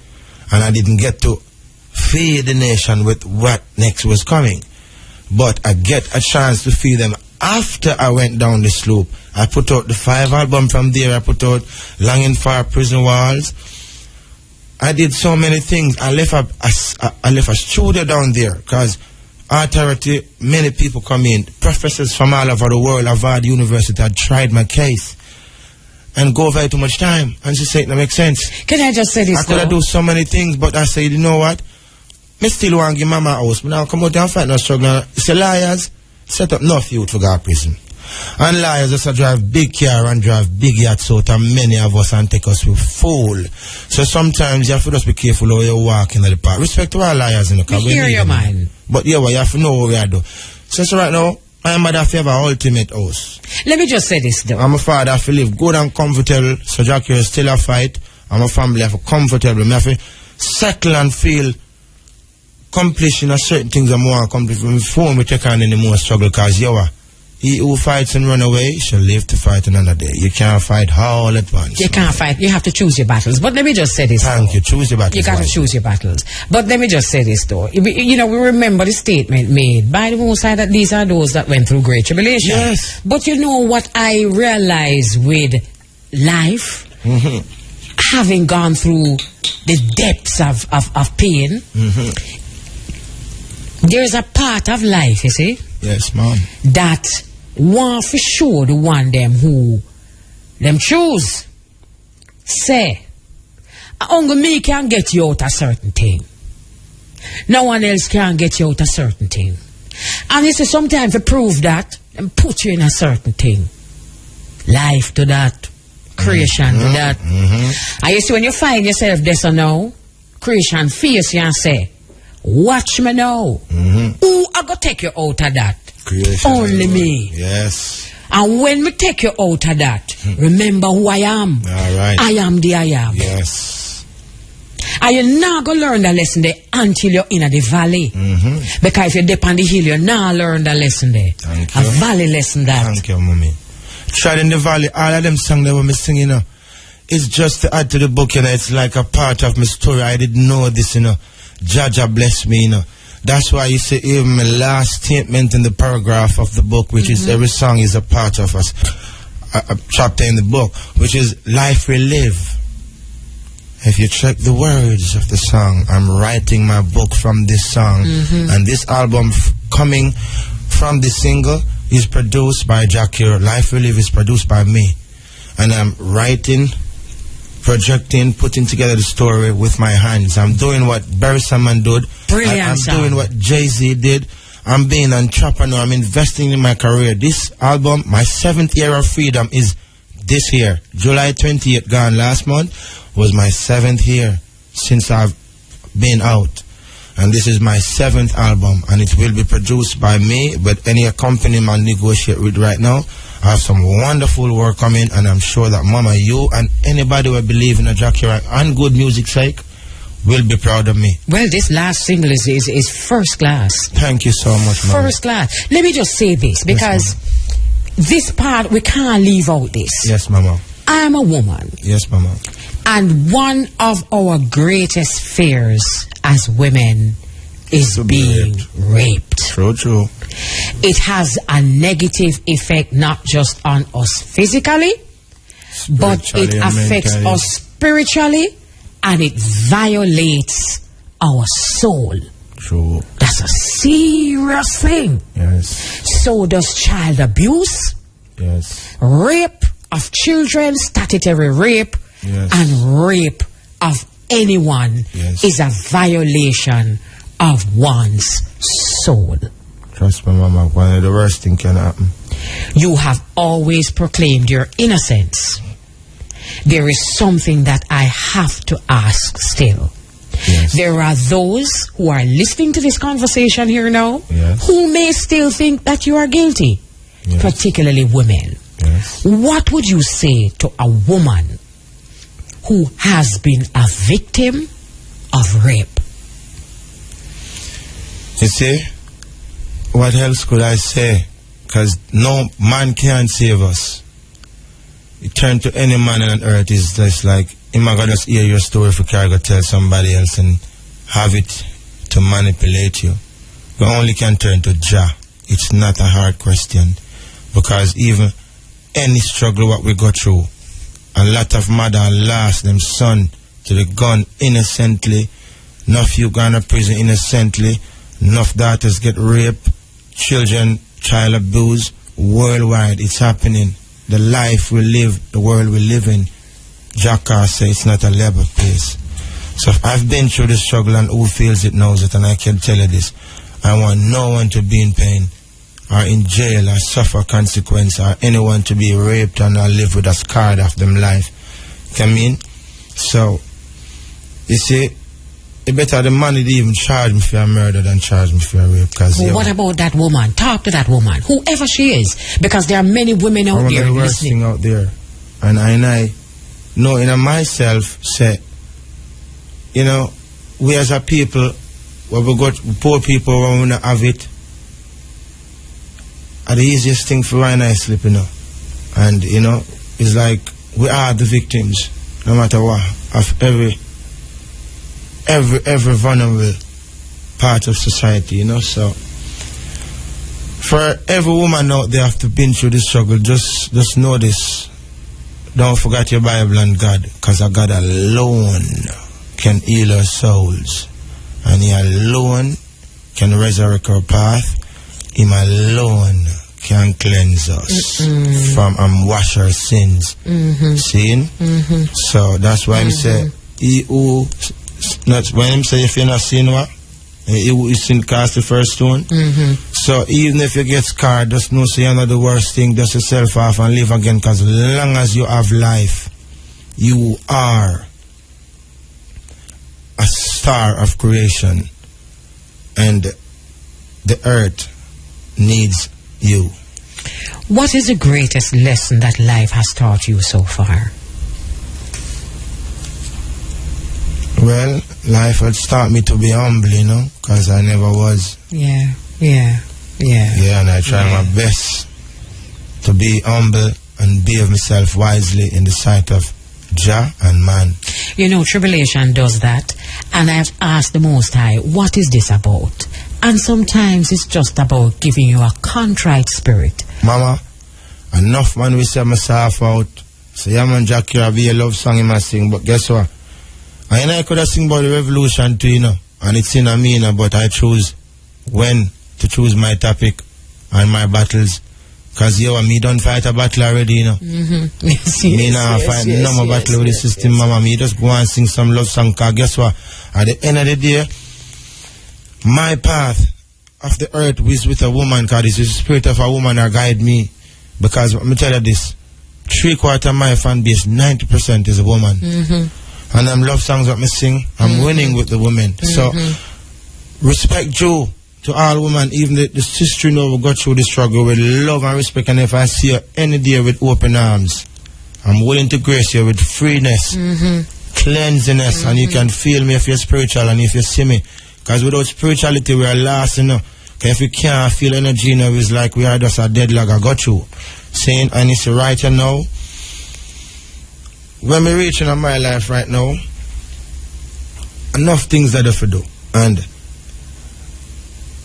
And I didn't get to feed the nation with what next was coming. But I get a chance to feed them after I went down the slope. I put out the 5 album from there. I put out Longing for Prison Walls. I did so many things. I left a studio down there because authority, many people come in. Professors from all over the world, Harvard University, had tried my case. And go very too much time. And she said, it don't make sense. Can I just say this? I could have do so many things, but I said, you know what? Me still want to give mama a house. But now come out and fight no struggle. It's a liars. Set up enough youth for go to prison. And liars just drive big car and drive big yachts out, and many of us and take us with fool. So sometimes you have to just be careful how you walk in the park. Respect to our liars in the car. We hear your mind. But yeah, well, you have to know what we are doing. So right now, I am mother favor ultimate house. Let me just say this though. I'm a father have to live good and comfortable. So Jackie is still a fight. I'm a family have to comfortable. I have to settle and feel accomplished in a certain things I'm more accomplished before we take on any more struggle, because he who fights and run away shall live to fight another day. You can't fight all at once. You can't fight. You have to choose your battles. But let me just say this. Thank you. Choose your battles. You got to choose your battles. But let me just say this though. You know, we remember the statement made by the Most High that these are those that went through great tribulation. Yes. But you know what I realize with life, having gone through the depths of pain, there's a part of life, you see? Yes, ma'am. That one for sure the one them who them choose say, only me can get you out a certain thing. No one else can get you out a certain thing. And you see, sometimes to prove that, and put you in a certain thing. Life to that, creation to that. And you see, when you find yourself this or now, creation face you and say, watch me now. Who I go take you out of that? Creation. Only me. Yes. And when we take you out of that, remember who I am. All right. I am the I am. Yes. And you're not going to learn the lesson there until you're in the valley. Because if you're deep on the hill, you're not learn the lesson there. Thank A you. valley lesson that. Thank you, mommy. Tried in the valley, all of them songs that were singing, you know, it's just to add to the book, you know, it's like a part of my story. I didn't know this, you know. Jaja bless me, you know. That's why you see even my last statement in the paragraph of the book, which is every song is a part of us, a chapter in the book, which is life we live. If you check the words of the song, I'm writing my book from this song. And this album coming from this single is produced by Jackie. Life we live is produced by me. And I'm writing projecting, putting together the story with my hands. I'm doing what Barry Salmon did. Brilliant I'm song. doing what Jay-Z did. I'm being an entrepreneur. I'm investing in my career. This album, my 7th year of freedom, is this year. July 28th, gone last month, was my 7th year since I've been out. And this is my 7th album, and it will be produced by me, but any accompaniment I negotiate with right now. I have some wonderful work coming, and I'm sure that Mama, you and anybody who believe in a Jackie Rock and good music sake will be proud of me. Well, this last single is first class. Thank you so much, Mama. First class. Let me just say this, because this part, we can't leave out this. Yes, Mama. I'm a woman. Yes, Mama. And one of our greatest fears as women is To be being raped. True. It has a negative effect not just on us physically, but it Spiritually and affects mentally. us spiritually, and it violates our soul. True. That's a serious thing. Yes. So does child abuse, Yes. rape of children, statutory rape, Yes. and rape of anyone Yes. is a violation of one's soul. Trust me, Mama. One of the worst thing can happen. You have always proclaimed your innocence. There is something that I have to ask still. Yes. There are those who are listening to this conversation here now Yes. who may still think that you are guilty, Yes. particularly women. Yes. What would you say to a woman who has been a victim of rape? You see, what else could I say? Because no man can save us. You turn to any man on earth, is just like, I'm not gonna just hear your story if you can't go tell somebody else and have it to manipulate you. You only can turn to Jah. It's not a hard question. Because even any struggle what we go through, a lot of mother lost them son to the gun innocently. Enough you gone to prison innocently. Enough daughters get raped, children, child abuse, worldwide. It's happening. The life we live, the world we live in, Jacka say it's not a level place. So I've been through the struggle, and who feels it knows it, and I can tell you this. I want no one to be in pain or in jail or suffer consequence, or anyone to be raped and not live with a scar of them life. You know what I mean? So, you see, it better the man did even charge me for a murder than charge me for a rape. Well, what about that woman? Talk to that woman, whoever she is, because there are many women out there the worst listening. thing out there. And I know in myself say, you know, we as a people, when we got poor people when we don't have it, are the easiest thing for I and I sleep, you know. And, you know, it's like we are the victims, no matter what, of every vulnerable part of society, you know. So for every woman out there after been through this struggle, just know this. Don't forget your Bible and God, because God alone can heal our souls, and He alone can resurrect our path. Him alone can cleanse us from and wash our sins. Seeing? So that's why I say, he who not when him say if you're not sin, what? He who is sin cast the first stone. So even if you get scarred, just know say you're not the worst thing. Dust yourself off and live again, because as long as you have life, you are a star of creation, and the earth needs you. What is the greatest lesson that life has taught you so far? Well, life had taught me to be humble, you know, because I never was. Yeah, and I try my best to be humble and behave myself wisely in the sight of Jah and man. You know, tribulation does that, and I've asked the Most High, what is this about? And sometimes it's just about giving you a contrite spirit. Mama, enough man we say myself out. So yeah man, Jackie will be a love song he must sing, but guess what? I could have sing about the revolution too, you know, and it's in a me, but I choose when to choose my topic and my battles Because you and me don't fight a battle already, you know. Yes, Me now fight no more battle with the system, mama. Me just go and sing some love song. Because guess what? At the end of the day, my path of the earth is with a woman. Because it's the spirit of a woman that guide me. Because let me tell you this. 3/4 of my fan base, 90% is a woman. And them love songs that me sing, I'm winning with the women. So, respect Joe to all women, even the sister-in-law will go through the struggle with love and respect. And if I see you any day with open arms, I'm willing to grace you with freeness, cleansiness, and you can feel me if you're spiritual and if you see me. Because without spirituality, we are lost, you know. Because if we can't feel energy, you know, it's like we are just a deadlock. I got you. Saying, and it's right here now. When we're reaching in my life right now, enough things that I have to do. And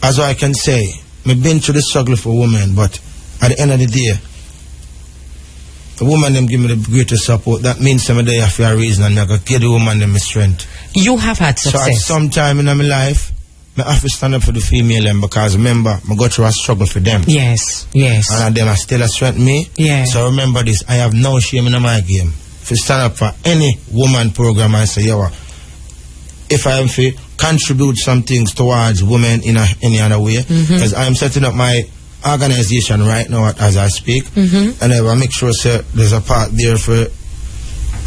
as I can say, I've been through the struggle for women, but at the end of the day, the woman them give me the greatest support. That means some day I feel a reason and I can give the woman them my strength. You have had success. So at some time in my life, I have to stand up for the female them because remember, I go through a struggle for them. Yes, yes. And them are still a strength me. Yeah. So remember this, I have no shame in my game. If you stand up for any woman program and say, yo, if I am to contribute some things towards women in any other way, because I am setting up my organization right now as I speak, and I will make sure there's a part there for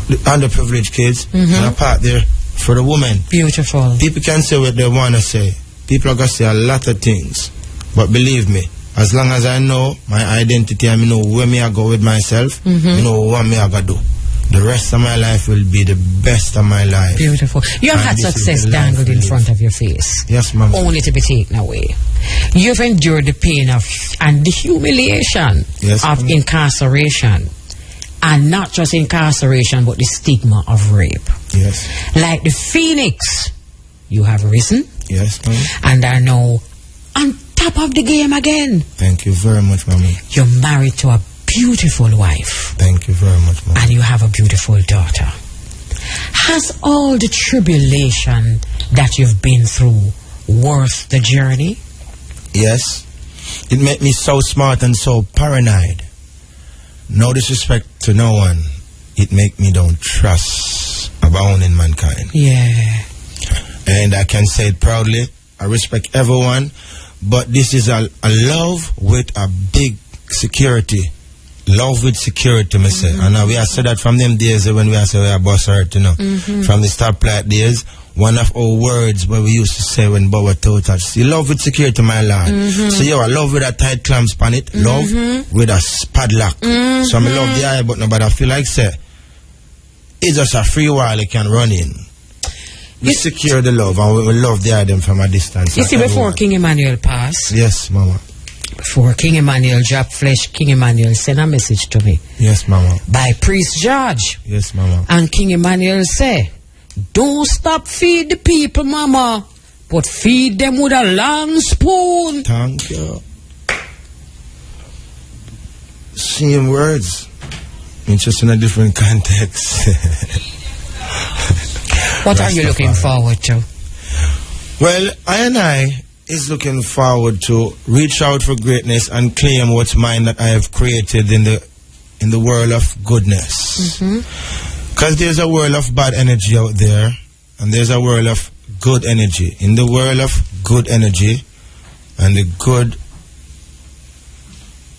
the underprivileged kids and a part there for the women. Beautiful. People can say what they want to say. People are going to say a lot of things. But believe me, as long as I know my identity and I know where me I go with myself, I know what me I got to do. The rest of my life will be the best of my life. Beautiful. You have had success dangled in front of your face. Yes, ma'am. Only to be taken away. You've endured the pain of and the humiliation of incarceration. And not just incarceration, but the stigma of rape. Yes. Like the phoenix, you have risen. Yes, ma'am. And are now on top of the game again. Thank you very much, ma'am. You're married to a beautiful wife. Thank you very much, ma'am. And you have a beautiful daughter. Has all the tribulation that you've been through worth the journey? Yes. It made me so smart and so paranoid. No disrespect to no one. It make me don't trust abound in mankind. Yeah. And I can say it proudly. I respect everyone. But this is a love with a big security. Love with security, me say. And we have said that from them days when we have said we are boss hurt, you know. From the stoplight days, one of our words where we used to say when Bob told us, see, love with security, my lord. So you are love with a tight clamp span it, love with a padlock. So I love the eye button, but I feel like say it's just a free wall you can run in. We secure the love and we love the item from a distance. You see, before King Emmanuel passed, yes, mama. Before King Emmanuel dropped flesh, King Emmanuel sent a message to me. Yes, mama. By Priest George. Yes, mama. And King Emmanuel say, don't stop feed the people, mama, but feed them with a long spoon. Thank you. Same words. It's just in a different context. What are you looking forward to? Well, I is looking forward to reach out for greatness and claim what's mine that I have created in the world of goodness. Because there's a world of bad energy out there, and there's a world of good energy. In the world of good energy and the good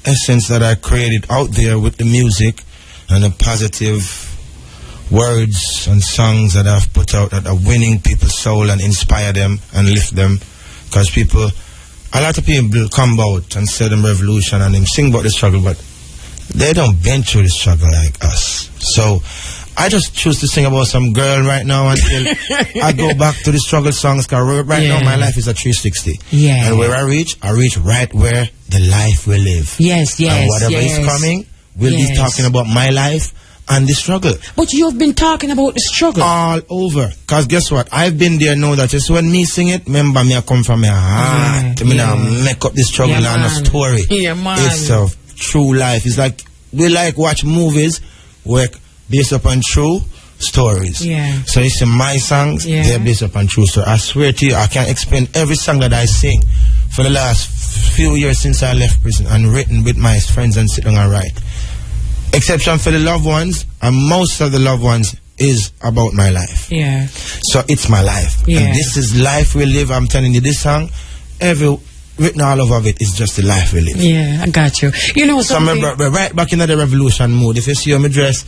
essence that I created out there with the music and the positive words and songs that I've put out that are winning people's soul and inspire them and lift them. Because a lot of people come out and say them revolution and them sing about the struggle, but they don't been through the struggle like us. So I just choose to sing about some girl right now until I go back to the struggle songs. Because right now my life is a 360. Yeah. And where I reach right where the life will live. Yes, yes, and whatever is coming, we'll be talking about my life and the struggle. But you've been talking about the struggle all over. Because guess what? I've been there, know that just when me sing it, remember me I come from my heart. I mean, I make up the struggle and a story. It's a true life. It's like, we like watch movies where based upon true stories. Yeah. So you see my songs, they're based upon true stories. I swear to you, I can't explain every song that I sing for the last few years since I left prison and written with my friends and sit down and write. Exception for the loved ones, and most of the loved ones is about my life. Yeah. So it's my life. Yeah. And this is life we live. I'm telling you, this song, written all over it is just the life we live. Yeah, I got you. You know So something? we're right back in the revolution mood. If you see how me dress,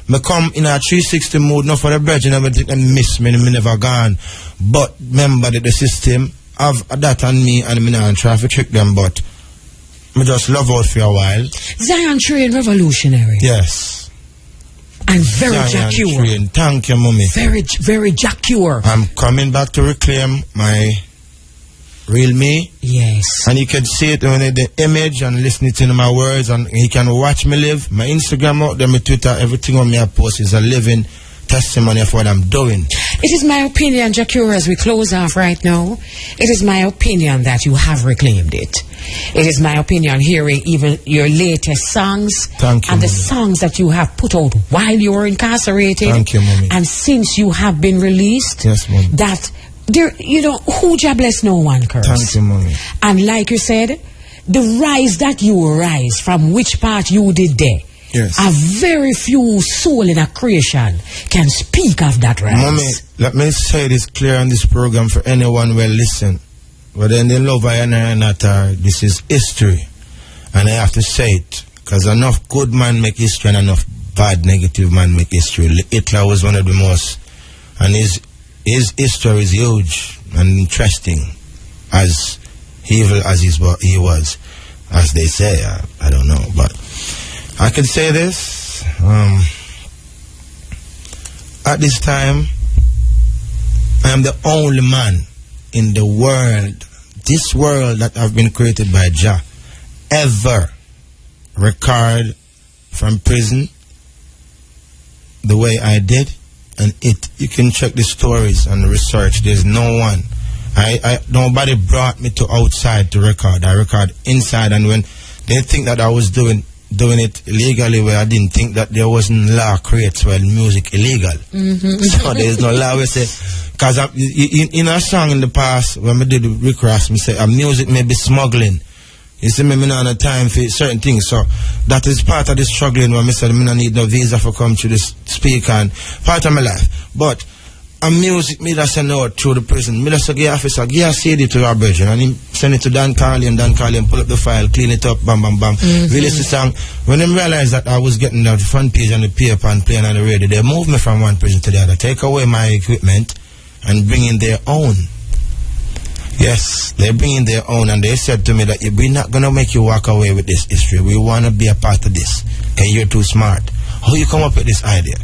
me come in a 360 mood, not for the bridge, and everything, and miss me, me never gone. But remember that the system have that on me, and me not try to trick them, but me just love out for a while. Zion Train revolutionary. Yes. And very Zion Jacure. Train. Thank you, mommy. Very, very Jacure. I'm coming back to reclaim my real me. Yes. And you can see it on the image and listen to my words, and you can watch me live. My Instagram out there, my Twitter, everything on me I post is a living testimony of what I'm doing. It is my opinion, Jacure, as we close off right now, it is my opinion that you have reclaimed it. It is my opinion hearing even your latest songs. Thank you, and the Mommy. songs that you have put out while you were incarcerated. Thank you, Mommy. And since you have been released, Yes, Mommy. that there, you know, who Jah bless no one curse. Thank you, Mommy. And like you said, the rise that you rise from which part you did there. Yes. A very few soul in a creation can speak of that rise. Mommy, let me say this clear on this program for anyone who will listen. Whether in love I or not, this is history. And I have to say it. Because enough good man make history and enough bad negative man make history. Hitler was one of the most. And his history is huge and interesting. As evil as he was. As they say, I don't know. But I can say this. At this time, I am the only man in the world, this world that have been created by Jah, ever record from prison the way I did. And you can check the stories and the research. There's no one. Nobody brought me to outside to record. I record inside, and when they think that I was doing it illegally, where I didn't think that there wasn't law creates well music illegal. So there's no law. We say, because in a song in the past when we did the Rick Ross, we say music may be smuggling. You see me not have time for certain things, so that is part of the struggling when I said I don't need no visa for come to this speak and part of my life. But music, me just send out through the prison. Me just give officer, give a CD to our brethren, and he send it to Dan Carly, and pull up the file, clean it up, bam, bam, bam. Release the song. When they realized that I was getting the front page on the paper and playing on the radio, they moved me from one prison to the other, take away my equipment, and bring in their own. Yes, they bring in their own, and they said to me that we're not going to make you walk away with this history. We want to be a part of this. Okay, you're too smart. How you come up with this idea?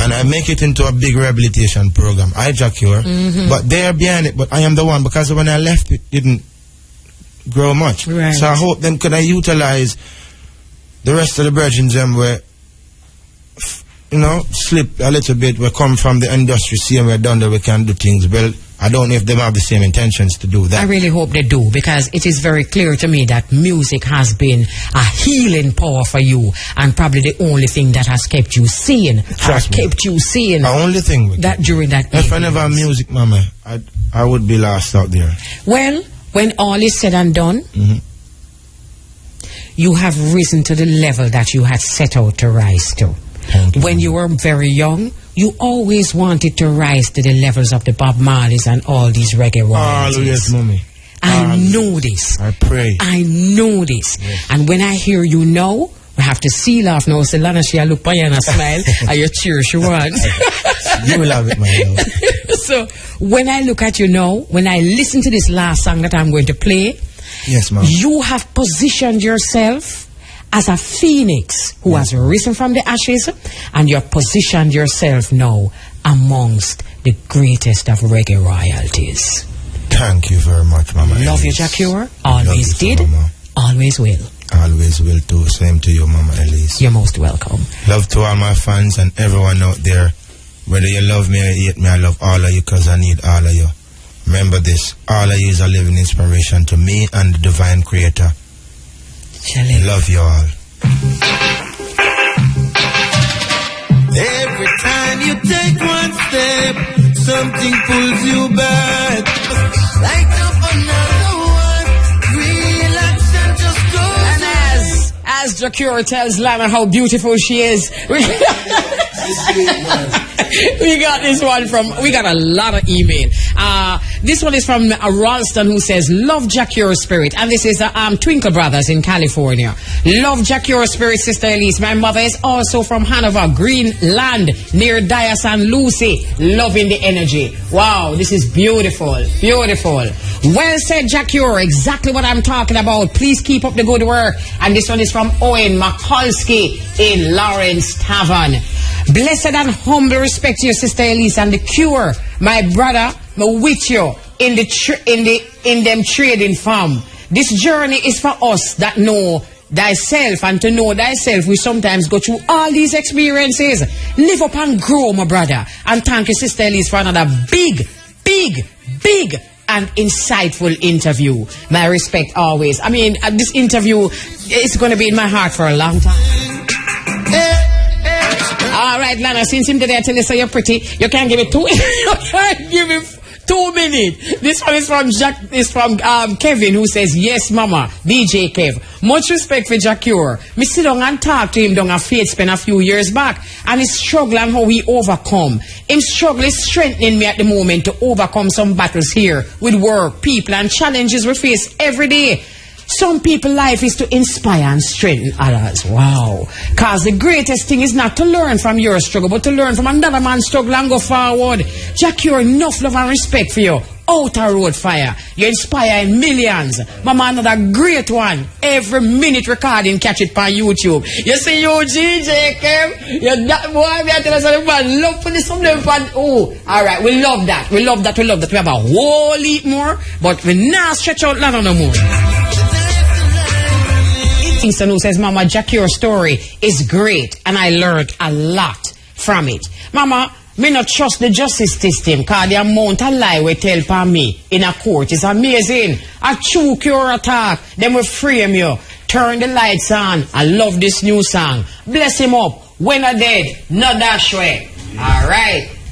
And I make it into a big rehabilitation program. I Jacure, but they're behind it, but I am the one, because when I left, it didn't grow much. Right. So I hope them could I utilize the rest of the virgins them where, slip a little bit, we come from the industry, see and we're done that we can do things well. I don't know if they have the same intentions to do that. I really hope they do, because it is very clear to me that music has been a healing power for you, and probably the only thing that has kept you sane. Trust me. Kept you sane. The only thing that during that. If I never have music, Mama, I would be lost out there. Well, when all is said and done, you have risen to the level that you had set out to rise to. When you were very young, you always wanted to rise to the levels of the Bob Marleys and all these reggae royalties. Always, Mommy. I know this. I pray. I know this. Yes. And when I hear you now, we have to seal off now. So Lana, she look by you and smile, and you cheer she wants. You will have it, my love. So when I look at you now, when I listen to this last song that I'm going to play, yes, ma'am. You have positioned yourself as a phoenix who has risen from the ashes, and you have positioned yourself now amongst the greatest of reggae royalties. Thank you very much, Mama. Love you, Jacure. Always did. Always will. Always will too. Same to you, Mama Elise. You're most welcome. Love to all my fans and everyone out there. Whether you love me or hate me, I love all of you because I need all of you. Remember this, all of you is a living inspiration to me and the divine creator. Love you all. Every time you take one step, something pulls you back. Light up another one, real as Jacure tells Lana how beautiful she is. We got this one we got a lot of email. This one is from Ralston, who says, love Jacure Spirit. And this is Twinkle Brothers in California. Love Jacure Spirit, Sister Elise. My mother is also from Hanover, Greenland, near Dias and Lucy. Loving the energy. Wow, this is beautiful. Beautiful. Well said, Jacure. Exactly what I'm talking about. Please keep up the good work. And this one is from Owen Makulski in Lawrence Tavern. Blessed and humble respect to your Sister Elise and the Cure. My brother, me with you in them trading farm. This journey is for us that know thyself, and to know thyself we sometimes go through all these experiences. Live up and grow, my brother. And thank you, Sister Elise, for another big and insightful interview. My respect always. I mean, this interview is going to be in my heart for a long time. All right, Lana, since him today I tell you so you're pretty, you can't give it 2 you can't give it 2 minutes. This one is from Kevin, who says, yes, mama, DJ Kev. Much respect for Jacure. Me sit down and talk to him down a faith spend a few years back, and his struggle and how he overcome. Him struggle is strengthening me at the moment to overcome some battles here with work, people, and challenges we face every day. Some people's life is to inspire and strengthen others. Wow. Because the greatest thing is not to learn from your struggle, but to learn from another man's struggle and go forward. Jacure, enough love and respect for you. Outer Road Fire. You inspire millions. Mama, another great one. Every minute recording, catch it on YouTube. You see Eugene, Jacob? You're that boy, me I tell us man, love for this something fun. Oh, alright, we love that. We love that. We have a whole heap more, but we not stretch out long no more. Kingston, who says, Mama, Jacure story is great and I learned a lot from it. Mama, me not trust the justice system because the amount of lie we tell for me in a court is amazing. A true cure attack, then we frame you. Turn the lights on. I love this new song. Bless him up. When I dead, not dash way.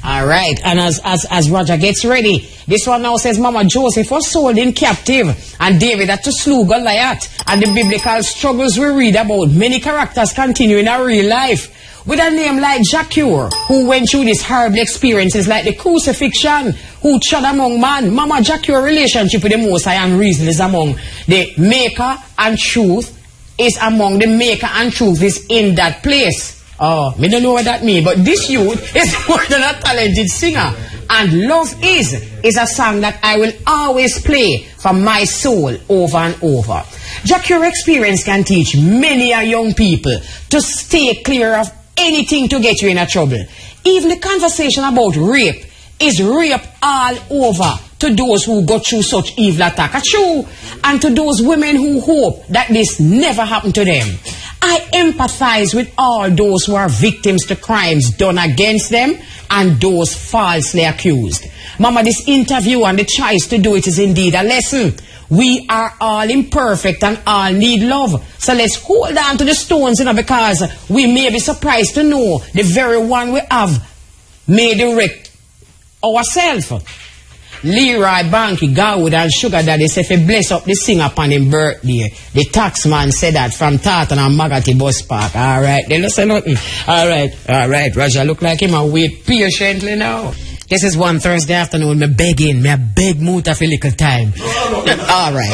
Alright, and as Roger gets ready, this one now says, Mama, Joseph was sold in captive, and David had to slew Goliath, and the biblical struggles we read about, many characters continue in our real life. With a name like Jacure, who went through these horrible experiences like the crucifixion, who trod among man, Mama, Jacure relationship with the Most High and reason is among the maker and truth, is among the maker and truth is in that place. Oh, me don't know what that means, but this youth is more than a talented singer. And Love is a song that I will always play from my soul over and over. Jacure experience can teach many young people to stay clear of anything to get you in a trouble. Even the conversation about rape is rape all over to those who go through such evil attack. True. And to those women who hope that this never happened to them. I empathize with all those who are victims to crimes done against them and those falsely accused. Mama, this interview and the choice to do it is indeed a lesson. We are all imperfect and all need love. So let's hold on to the stones, because we may be surprised to know the very one we have made the wreck ourselves. Leroy Banky, Garwood and Sugar Daddy say if he bless up the singer upon his birthday. The taxman said that from Tartan and Magati Bus Park. Alright, they don't say nothing. Alright, Roger look like him and wait patiently now. This is one Thursday afternoon, me begging, me a beg Muta for a little time. Alright.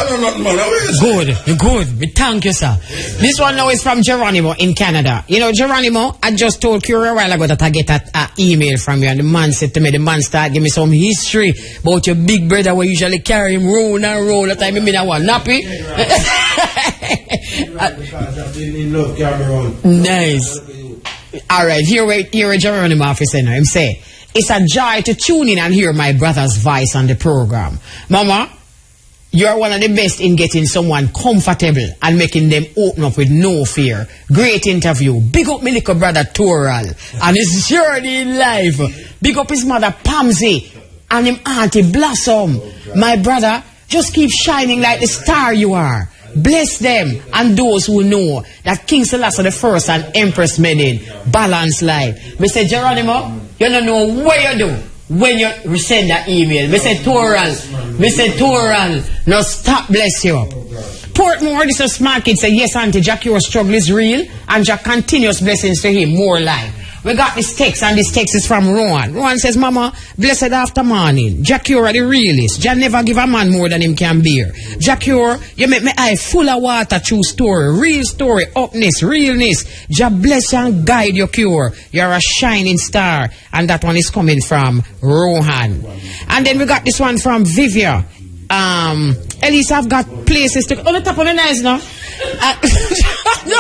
Good. Me thank you, sir. This one now is from Geronimo in Canada. You know, Geronimo, I just told Cure a while ago that I get an email from you, and the man said to me, the man started giving me some history about your big brother who usually carry him round and round. That time I mean I was nappy. Nice. Alright, here a Geronimo officer now. Him say, it's a joy to tune in and hear my brother's voice on the program. Mama, you're one of the best in getting someone comfortable and making them open up with no fear. Great interview. Big up my little brother Toral and his journey in life. Big up his mother Pamsy and him auntie Blossom. My brother, just keep shining like the star you are. Bless them and those who know that King Selassie the First and Empress Menin balance life. Mr. Geronimo, you don't know what you do when you send that email. Mr. Toral, no stop bless you. Portmore, this is a smart kid, say, yes, Auntie, Jack, your struggle is real, and Jack, continuous blessings to him, more life. We got this text, and this text is from Rowan. Rowan says, Mama, blessed after morning. Jack, you're the realist. Jack never give a man more than him can bear. Jack, you make me eye full of water, true story, real story, upness, realness. Jack bless you and guide your cure. You're a shining star. And that one is coming from Rohan. And then we got this one from Vivia. Elise, I've got places to... Oh, the top of the nice now. No,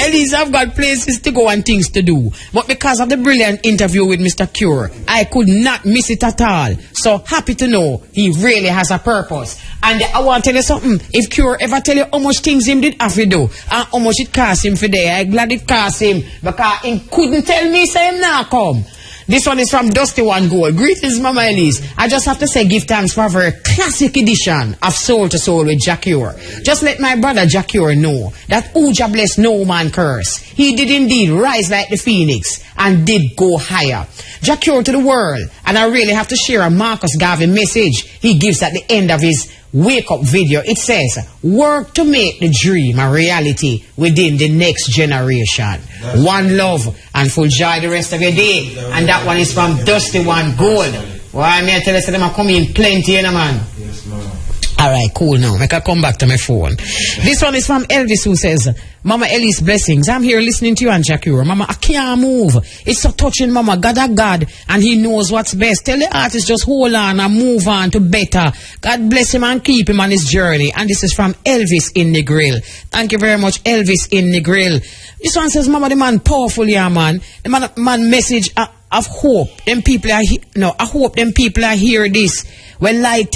Elise, I've got places to go and things to do. But because of the brilliant interview with Mr. Cure, I could not miss it at all. So happy to know he really has a purpose. And I want to tell you something. If Cure ever tell you how much things him did have to do, and how much it cost him for day, I'm glad it cost him, because he couldn't tell me, say him now come. This one is from Dusty One Gold. Greetings, Mama Elise. I just have to say give thanks for a very classic edition of Soul to Soul with Jack Ure. Just let my brother Jack Ure know that Uja bless no man curse. He did indeed rise like the phoenix and did go higher. Jack Ure to the world. And I really have to share a Marcus Garvey message he gives at the end of his wake up video. It says, work to make the dream a reality within the next generation. One love and full joy the rest of your day. And that one is from Dusty One Gold. Why may I tell you that I'm coming in plenty, you know, man? Yes, ma'am. Alright, cool now. I can come back to my phone. This one is from Elvis who says, Mama Elise, blessings. I'm here listening to you and Jackie. Mama, I can't move. It's so touching, Mama. God a God, and he knows what's best. Tell the artist just hold on and move on to better. God bless him and keep him on his journey. And this is from Elvis in the Grill. Thank you very much, Elvis in the Grill. This one says, Mama, the man powerful, yeah, man. The man message of hope. Them people are I hope them people are hear this. When light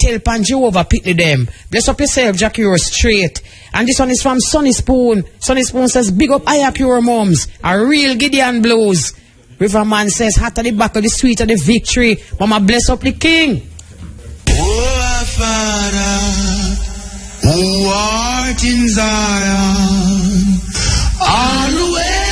tell Pan Jehovah pity them. Bless up yourself, Jackie, you're straight. And this one is from Sonny Spoon. Sonny Spoon says, big up Ayakure moms. A real Gideon blows. Riverman says, hot at the back of the sweet of the victory. Mama, bless up the king. Oh, our Father, who art in Zion, hallowed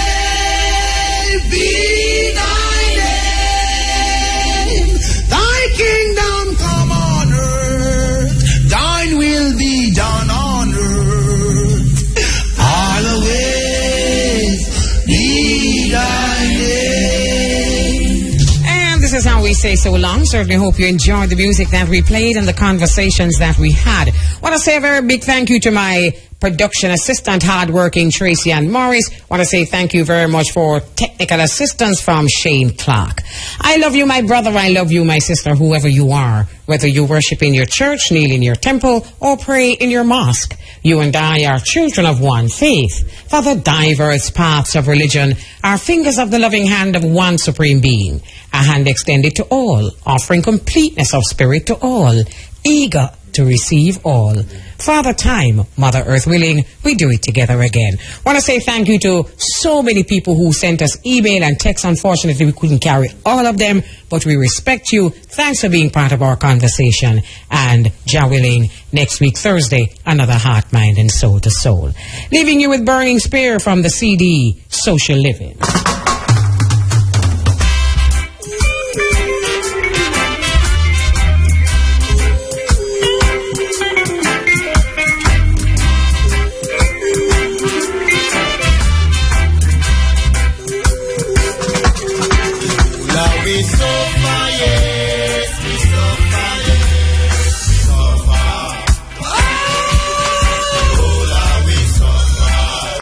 be thy name. Thy kingdom come on earth, thine will be done on earth. Hallowed be thy name. And this is how we say so long. Certainly hope you enjoyed the music that we played and the conversations that we had. Want to say a very big thank you to my production assistant, hardworking Tracy Ann Morris. Want to say thank you very much for technical assistance from Shane Clark. I love you, my brother. I love you, my sister, whoever you are. Whether you worship in your church, kneel in your temple, or pray in your mosque, you and I are children of one faith. For the diverse paths of religion are fingers of the loving hand of one supreme being, a hand extended to all, offering completeness of spirit to all, eager to receive all. Father Time, Mother Earth willing, we do it together again. Want to say thank you to so many people who sent us email and text. Unfortunately, we couldn't carry all of them, but we respect you. Thanks for being part of our conversation. And, Jah willing, next week, Thursday, another Heart, Mind, and Soul to Soul. Leaving you with Burning Spear from the CD, Social Living. So